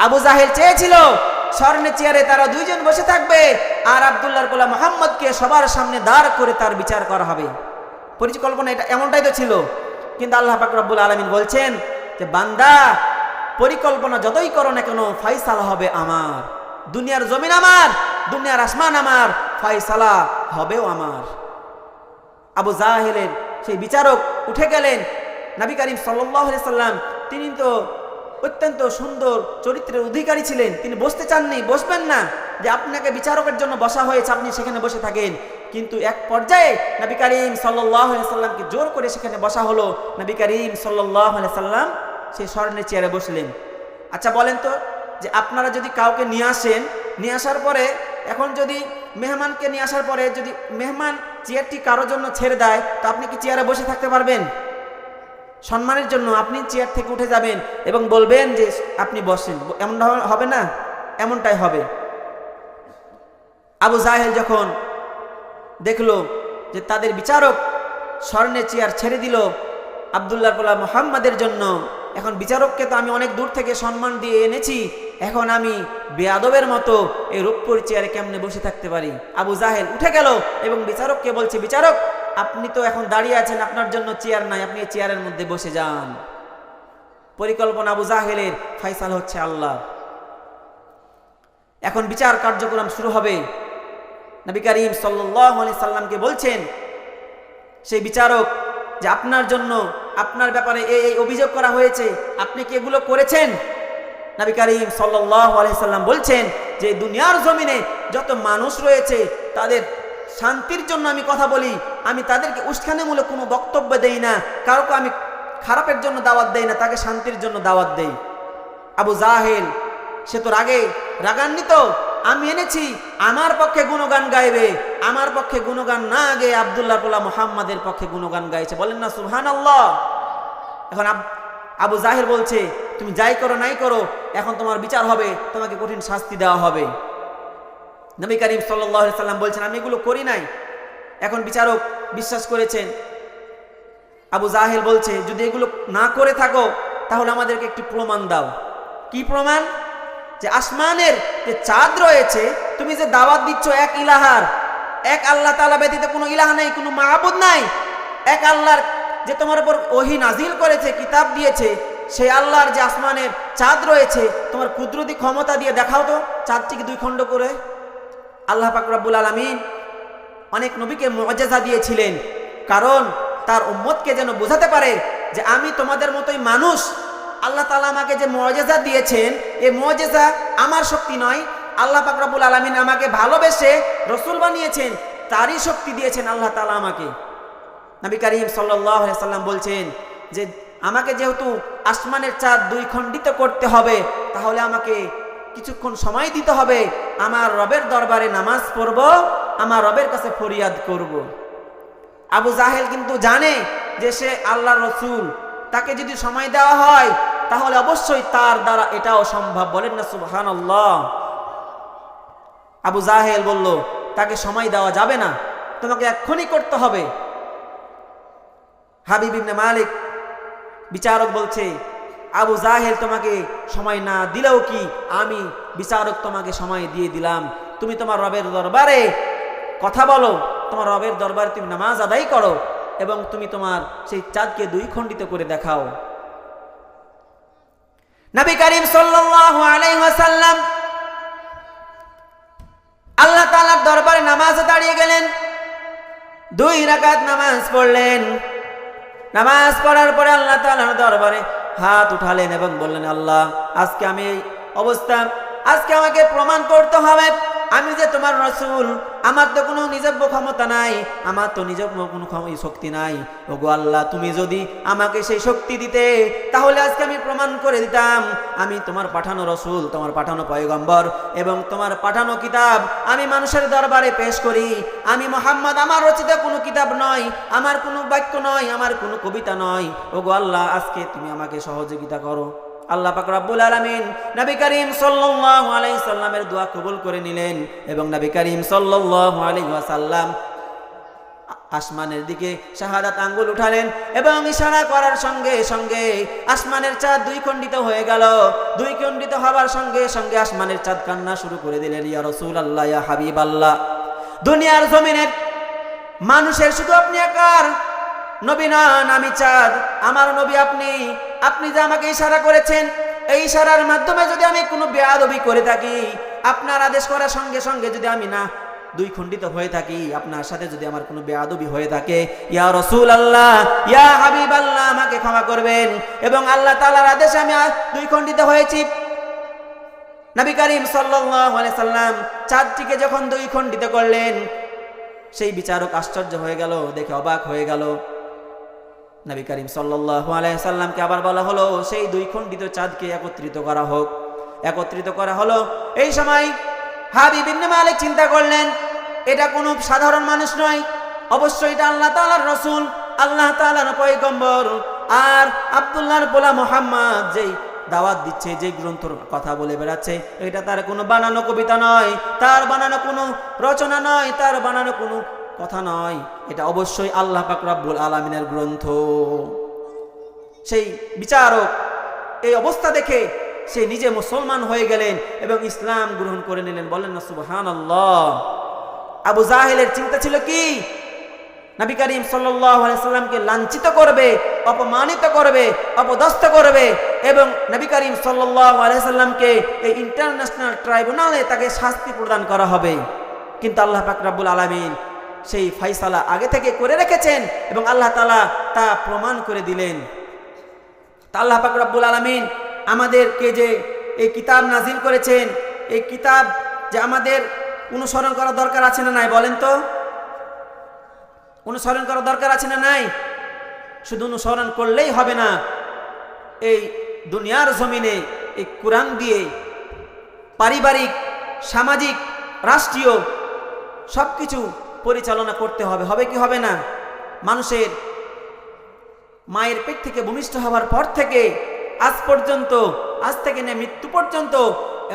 আবু জাহেল চেয়েছিল স্বর্ণের চেয়ারে তারা দুইজন বসে থাকবে, আর আব্দুল্লাহর পোলা মুহাম্মদকে সবার সামনে দাঁড় করে তার বিচার করা হবে। পরিকল্পনা এটা এমনটাই তো ছিল, কিন্তু আল্লাহ পাক রব্বুল আলামিন বলছেন যে বান্দা, পরিকল্পনা যতই করো না কেন, ফয়সালা হবে আমার। দুনিয়ার জমিন আমার, দুনিয়ার আসমান আমার, ফয়সালা হবেও আমার। আবু জাহেলের সেই বিচারক উঠে গেলেন। নবী করিম সাল্লাল্লাহু আলাইহি সাল্লাম তিনি তো অত্যন্ত সুন্দর চরিত্রের অধিকারী ছিলেন, তিনি বসতে চাননি, বসবেন না, যে আপনাকে বিচারকের জন্য বসা হয়েছে আপনি সেখানে বসে থাকেন। কিন্তু এক পর্যায়ে নবী করিম সাল্লাল্লাহু আলাইহি সাল্লামকে জোর করে সেখানে বসা হলো। নবী করিম সাল্লাল্লাহু আলাইহি সাল্লাম সেই স্বর্ণের চেয়ারে বসলেন। আচ্ছা বলেন তো, যে আপনারা যদি কাউকে নিয়ে আসেন, নিয়ে আসার পরে এখন যদি মেহমানকে নিয়ে আসার পরে যদি মেহমান চেয়ারটি কারোর জন্য ছেড়ে দেয়, তো আপনি কি চেয়ারে বসে থাকতে পারবেন? সম্মানের জন্য আপনি চেয়ার থেকে উঠে যাবেন এবং বলবেন যে আপনি বসেন, এমন হবে না? এমনটাই হবে। আবু জাহেল যখন দেখলো যে তাদের বিচারক স্বর্ণের চেয়ার ছেড়ে দিল আব্দুল্লাহর পোলা মুহাম্মাদের জন্য, এখন বিচারককে তো আমি অনেক দূর থেকে সম্মান দিয়ে এনেছি, এখন আমি বেয়াদবের মতো এই রৌপ্যের চেয়ারে কেমনে বসে থাকতে পারি? আবু জাহেল উঠে গেল এবং বিচারককে বলছে, বিচারক, আপনি তো এখন দাঁড়িয়ে আছেন, আপনার জন্য চেয়ার নাই, আপনি এই চেয়ারের মধ্যে বসে যান। পরিকল্পনা আবু জাহেলের, ফয়সালা হচ্ছে আল্লাহ। এখন বিচার কার্যক্রম শুরু হবে। নবী করিম সাল্লাল্লাহু আলাইহি সাল্লামকে বলছেন সেই বিচারক যে আপনার জন্য, আপনার ব্যাপারে এই অভিযোগ করা হয়েছে, আপনি কি এগুলো করেছেন? নবী করিম সাল্লাল্লাহু আলাইহি সাল্লাম বলছেন যে দুনিয়ার জমিনে যত মানুষ রয়েছে তাদের শান্তির জন্য আমি কথা বলি, আমি তাদেরকে উস্কানিমূলক কোনো বক্তব্য দেই না, কাউকে আমি খারাপের জন্য দাওয়াত দেই না, তাকে শান্তির জন্য দাওয়াত দেই। আবু জাহেল সে তো রাগান্বিত, আমি এনেছি আমার পক্ষে গুণগান গাইবে, আমার পক্ষে গুণগান না গেয়ে আব্দুল্লাহর পোলা মুহাম্মাদের পক্ষে গুণগান গাইছে। বলেন না সুবহানাল্লাহ। এখন আবু জাহেল বলছে, তুমি যাই করো নাই করো, এখন তোমার বিচার হবে, তোমাকে কঠিন শাস্তি দেওয়া হবে। নবী করিম সাল্লাল্লাহু আলাইহি সাল্লাম বলছেন, আমি এগুলো করি নাই। এখন বিচারক বিশ্বাস করেছেন। আবু জাহেল বলছে, যদি এগুলো না করে থাকো তাহলে আমাদেরকে একটি প্রমাণ দাও। কি প্রমাণ? যে আসমানের যে চাঁদ রয়েছে, তুমি যে দাওয়াত দিচ্ছ এক ইলাহার, এক আল্লাহ তাআলা ব্যতীত কোনো ইলাহ নাই, কোনো মাবুদ নাই। এক আল্লাহর যে তোমার উপর ওহী নাজিল করেছে, কিতাব দিয়েছে, সেই আল্লাহর যে আসমানের চাঁদ রয়েছে, তোমার কুদরতি ক্ষমতা দিয়ে দেখাও তো চাঁদটিকে দুই খণ্ড করে। আল্লাহ পাক রব্বুল আলামিন অনেক নবীকে মুআজিজা দিয়েছিলেন, কারণ তার উম্মতকে যেন বোঝাতে পারে যে আমি তোমাদের মতোই মানুষ। আল্লাহ তাআলা আমাকে যে মুআজিজা দিয়েছেন, এই মুআজিজা আমার শক্তি নয়, আল্লাহ পাক রব্বুল আলামিন আমাকে ভালোবেসে রাসূল বানিয়েছেন, তারই শক্তি দিয়েছেন আল্লাহ তাআলা আমাকে। নবী করিম সাল্লাল্লাহু আলাইহি সাল্লাম বলছেন যে আমাকে যেহেতু আসমানের চাঁদ দুই খণ্ডিত করতে হবে, তাহলে আমাকে কিছুক্ষণ সময় দিতে হবে, আমার রবের দরবারে নামাজ পড়ব, আমার রবের কাছে ফরিয়াদ করব। আবু জাহেল কিন্তু জানে যে সে আল্লাহর রাসূল, তাকে যদি সময় দেওয়া হয় তাহলে অবশ্যই তার দ্বারা এটাও সম্ভব। বলেন না সুবহানাল্লাহ। আবু জাহেল বলল তাকে সময় দেওয়া যাবে না, তোমাকে এক্ষুনি করতে হবে। হাবিব ইবনে মালিক বিচারক বলছে, আবু জাহেল তোমাকে সময় না দিলেও কি, আমি বিচারক তোমাকে সময় দিয়ে দিলাম। তুমি তোমার রবের দরবারে কথা বলো, তোমার রবের দরবারে তুমি নামাজ আদায় করো এবং তুমি তোমার সেই চাঁদকে দুই খণ্ডিত করে দেখাও। নবী করিম সাল্লাল্লাহু আলাইহি ওয়াসাল্লাম আল্লাহ তাআলার দরবারে নামাজে দাঁড়িয়ে গেলেন, 2 রাকাত নামাজ পড়লেন। নামাজ পড়ার পরে আল্লাহ তাআলার দরবারে হাত উঠালেন এবং বললেন, আল্লাহ আজকে আমি এই অবস্থা, আজকে আমাকে প্রমাণ করতে হবে আমি যে তোমার রাসূল। আমার তো কোনো নিজস্ব ক্ষমতা নাই, আমার তো নিজস্ব কোনো শক্তি নাই। ওগো আল্লাহ, তুমি যদি আমাকে সেই শক্তি দিতে তাহলে আজকে আমি প্রমাণ করে দিতাম আমি তোমার পাঠানো রাসূল, তোমার পাঠানো পয়গম্বর এবং তোমার পাঠানো কিতাব আমি মানুষের দরবারে পেশ করি। আমি মুহাম্মদ আমার রচিত কোনো কিতাব নয়, আমার কোনো বাক্য নয়, আমার কোনো কবিতা নয়। ওগো আল্লাহ, আজকে তুমি আমাকে সহযোগিতা করো। আল্লাহ পাক রব্বুল আলামিন নবী করিম সাল্লাল্লাহু আলাইহি সাল্লামের দোয়া কবুল করে নিলেন এবং নবী করিম সাল্লাল্লাহু আলাইহি ওয়াসাল্লাম আসমানের দিকে শাহাদাত আঙ্গুল উঠালেন এবং ইশারা করার সঙ্গে সঙ্গে আসমানের চাঁদ দুই খণ্ডিত হয়ে গেল। দুই খণ্ডিত হওয়ার সঙ্গে সঙ্গে আসমানের চাঁদ কান্না শুরু করে দিলেন, ইয়া রাসূলুল্লাহ, ইয়া হাবিবাল্লাহ, দুনিয়ার জমিনের মানুষের শুধু আপনি একার নবী নন, আমি চাঁদ, আমার নবী আপনি। আপনি যে আমাকে ইশারা করেছেন, এই ইশারার মাধ্যমে যদি আমি কোনো বেয়াদবি করে থাকি, আপনার আদেশ করার সঙ্গে সঙ্গে যদি আমি না দুই খণ্ডিত হয়ে থাকি, আপনার সাথে যদি আমার কোনো বেয়াদবি হয়ে থাকে, ইয়া রাসূলুল্লাহ, ইয়া হাবিবাল্লাহ, আমাকে ক্ষমা করবেন। এবং আল্লাহ তাআলার আদেশে আমি দুই খণ্ডিত হয়েছি। নবী করিম সাল্লাল্লাহু আলাইহি সাল্লাম চাঁদটিকে যখন দুই খণ্ডিত করলেন, সেই বিচারক আশ্চর্য হয়ে গেল, দেখে অবাক হয়ে গেল। নবী করিম সাল্লাল্লাহু আলাইহি সাল্লামকে আবার বলা হলো সেই দুই খণ্ডিত চাঁদকে একত্রিত করা হোক। একত্রিত করা হলো। এই সময় হাবিব ইবনে মালিক চিন্তা করলেন, এটা কোনো সাধারণ মানুষ নয়, অবশ্যই এটা আল্লাহ তাআলার রাসূল, আল্লাহ তাআলার পয়গম্বর। আর আব্দুল্লাহর পোলা মুহাম্মদ যেই দাওয়াত দিচ্ছে, যে গ্রন্থর কথা বলে বেড়াচ্ছে, এটা তার কোনো বানানো কবিতা নয়, তার বানানো কোনো রচনা নয়, তার বানানো কোনো কথা নয়, এটা অবশ্যই আল্লাহ পাক রব্বুল আলামিনের গ্রন্থ। সেই বিচারক এই অবস্থা দেখে সে নিজে মুসলমান হয়ে গেলেন এবং ইসলাম গ্রহণ করে নিলেন। বলেন না সুবহানাল্লাহ। আবু জাহেলের চিন্তা ছিল কি, নবী করিম সাল্লাল্লাহু আলাইহি সাল্লামকে লাঞ্ছিত করবে, অপমানিত করবে, অপদস্থ করবে এবং নবী করিম সাল্লাল্লাহু আলাইহি সাল্লামকে এই ইন্টারন্যাশনাল ট্রাইব্যুনালে তাকে শাস্তি প্রদান করা হবে। কিন্তু আল্লাহ পাক রব্বুল আলামিন সেই ফয়সালা আগে থেকে করে রেখেছেন এবং আল্লাহ তাআলা তা প্রমাণ করে দিলেন। তা আল্লাহ পাক রব্বুল আলামিন আমাদেরকে যে এই কিতাব নাজিল করেছেন, এই কিতাব যে আমাদের অনুসরণ করা দরকার আছে না নাই? বলেন তো, অনুসরণ করা দরকার আছে না নাই? শুধু অনুসরণ করলেই হবে না, এই দুনিয়ার জমিনে এই কোরআন দিয়ে পারিবারিক, সামাজিক, রাষ্ট্রীয় সবকিছু পরিচালনা করতে হবে। হবে কি হবে না? মানুষের মায়ের পেট থেকে ভূমিষ্ঠ হওয়ার পর থেকে আজ পর্যন্ত, আজ থেকে নিয়ে মৃত্যু পর্যন্ত,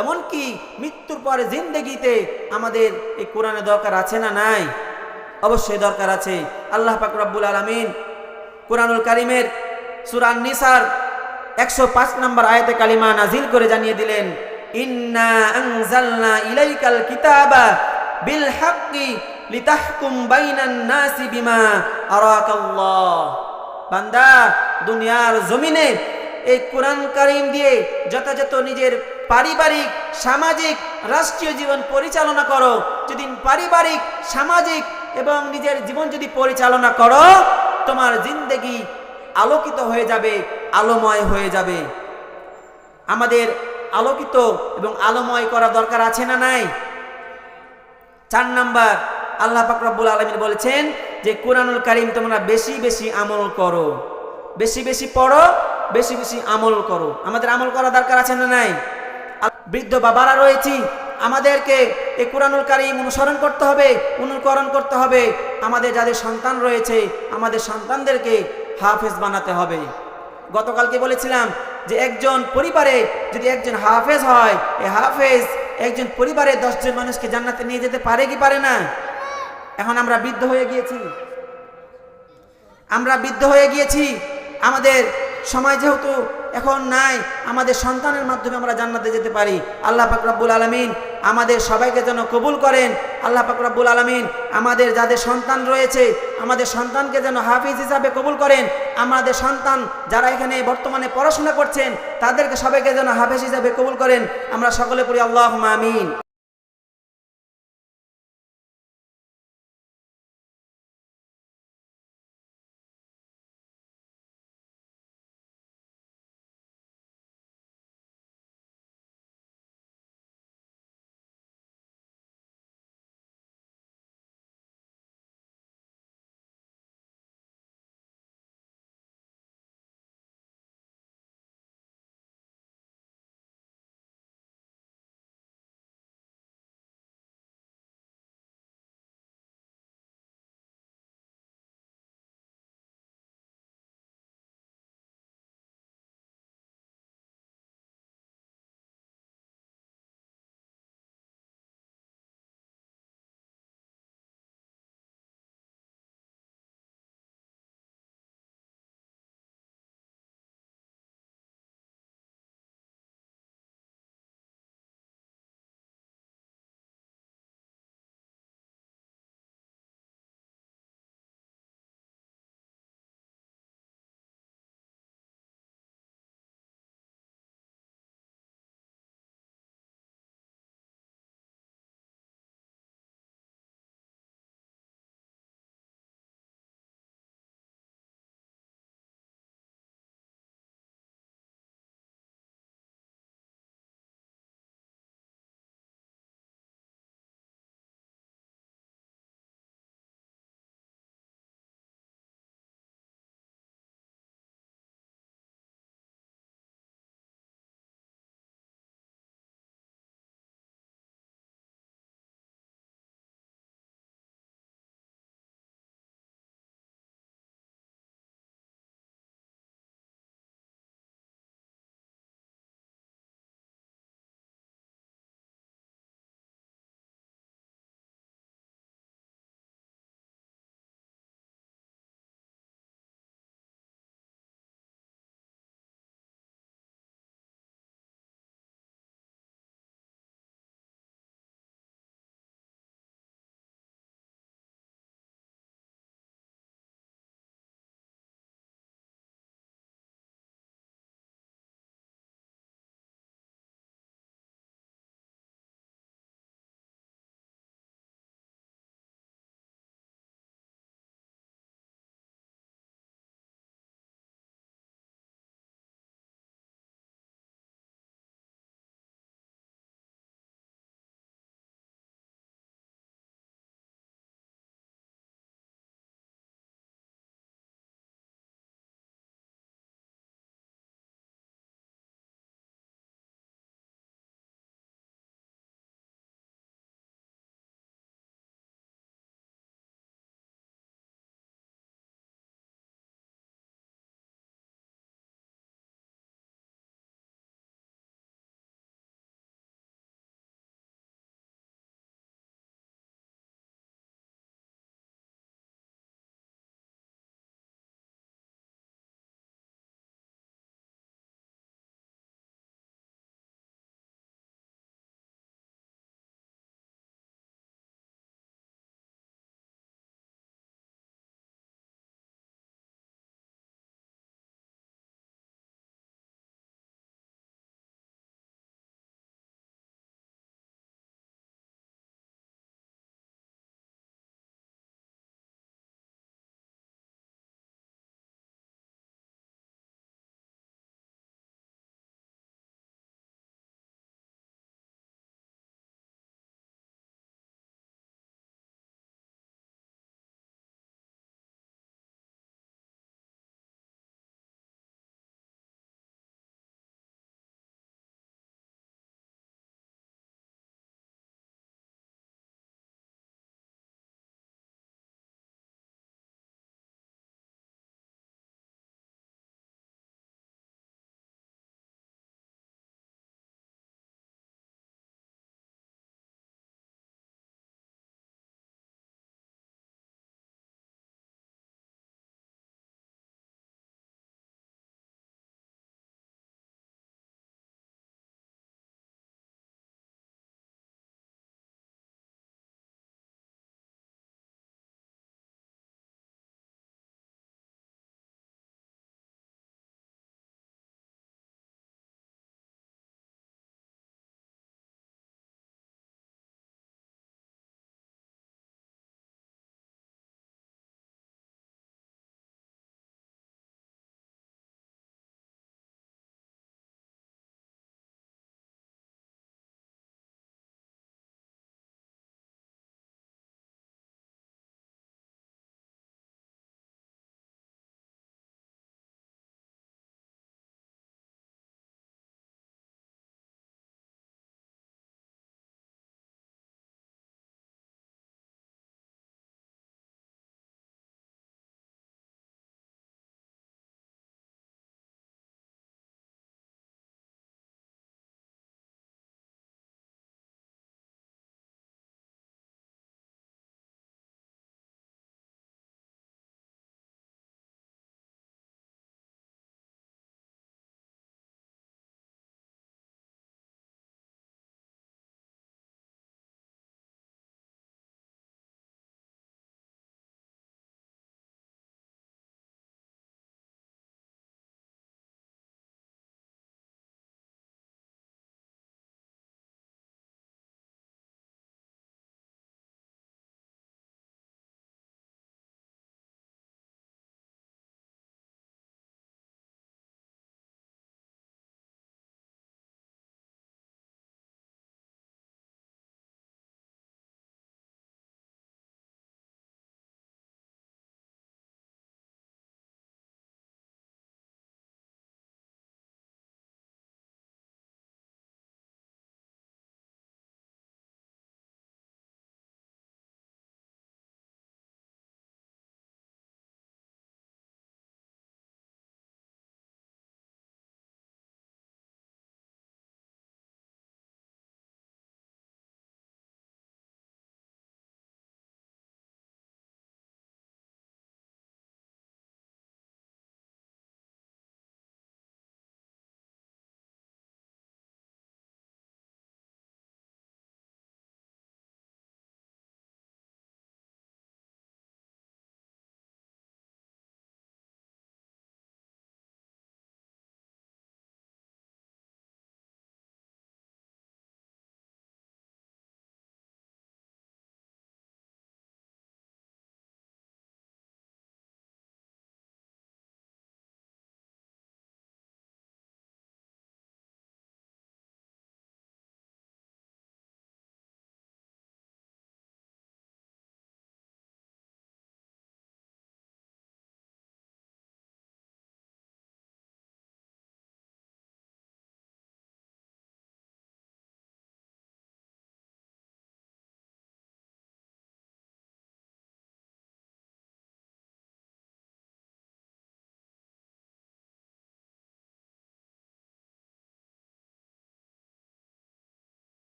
এমনকি মৃত্যুর পরে জিন্দেগিতে আমাদের এই কোরআনের দরকার আছে না নাই? অবশ্যই দরকার আছে। আল্লাহ পাক রব্বুল আলামিন কোরআনুল কারীমের সূরা আন-নিসার 105 নম্বর আয়াতে কালিমা নাজিল করে জানিয়ে দিলেন, ইন্না আনজালনা ইলাইকাল কিতাবা বিল হাক্কি লিতাহকুম বাইনান নাসি বিমা আরাকাল্লাহ। বান্দা, দুনিয়ার জমিনে এই কোরআন কারীম দিয়ে যথাযথ নিজের পারিবারিক, সামাজিক, রাষ্ট্রীয় জীবন পরিচালনা করো। যদি পারিবারিক, সামাজিক এবং নিজের জীবন যদি পরিচালনা করো, তোমার জিন্দেগি আলোকিত হয়ে যাবে, আলোময় হয়ে যাবে। আমাদের আলোকিত এবং আলোময় করা দরকার আছে না নাই? 4 নাম্বার, আল্লাহ পাক রব্বুল আলামিন বলেছেন যে কোরআনুল কারীম তোমরা বেশি বেশি আমল করো, বেশি বেশি পড়ো, বেশি বেশি আমল করো। আমাদের আমল করা দরকার আছে না নাই? বৃদ্ধ বাবারা রয়েছি, আমাদেরকে এই কোরআনুল কারীম অনুসরণ করতে হবে, অনুকরণ করতে হবে। আমাদের যাদের সন্তান রয়েছে, আমাদের সন্তানদেরকে হাফেজ বানাতে হবে। গতকালকে বলেছিলাম যে একজন পরিবারে যদি একজন হাফেজ হয়, এই হাফেজ একজন পরিবারে 10 জন মানুষকে জান্নাতে নিয়ে যেতে পারে কি পারে না? এখন আমরা বৃদ্ধ হয়ে গিয়েছি, আমাদের সময় যেহেতু এখন নাই, আমাদের সন্তানের মাধ্যমে আমরা জান্নাতে যেতে পারি। আল্লাহ পাক রব্বুল আলামিন আমাদের সবাইকে যেন কবুল করেন। আল্লাহ পাক রব্বুল আলামিন আমাদের যাদের সন্তান রয়েছে, আমাদের সন্তানকে যেন হাফিজ হিসাবে কবুল করেন। আমাদের সন্তান যারা এখানে বর্তমানে পড়াশোনা করছেন, তাদেরকে সবাইকে যেন হাফিজ হিসাবে কবুল করেন। আমরা সকলে পড়ি আল্লাহুম্মা আমিন।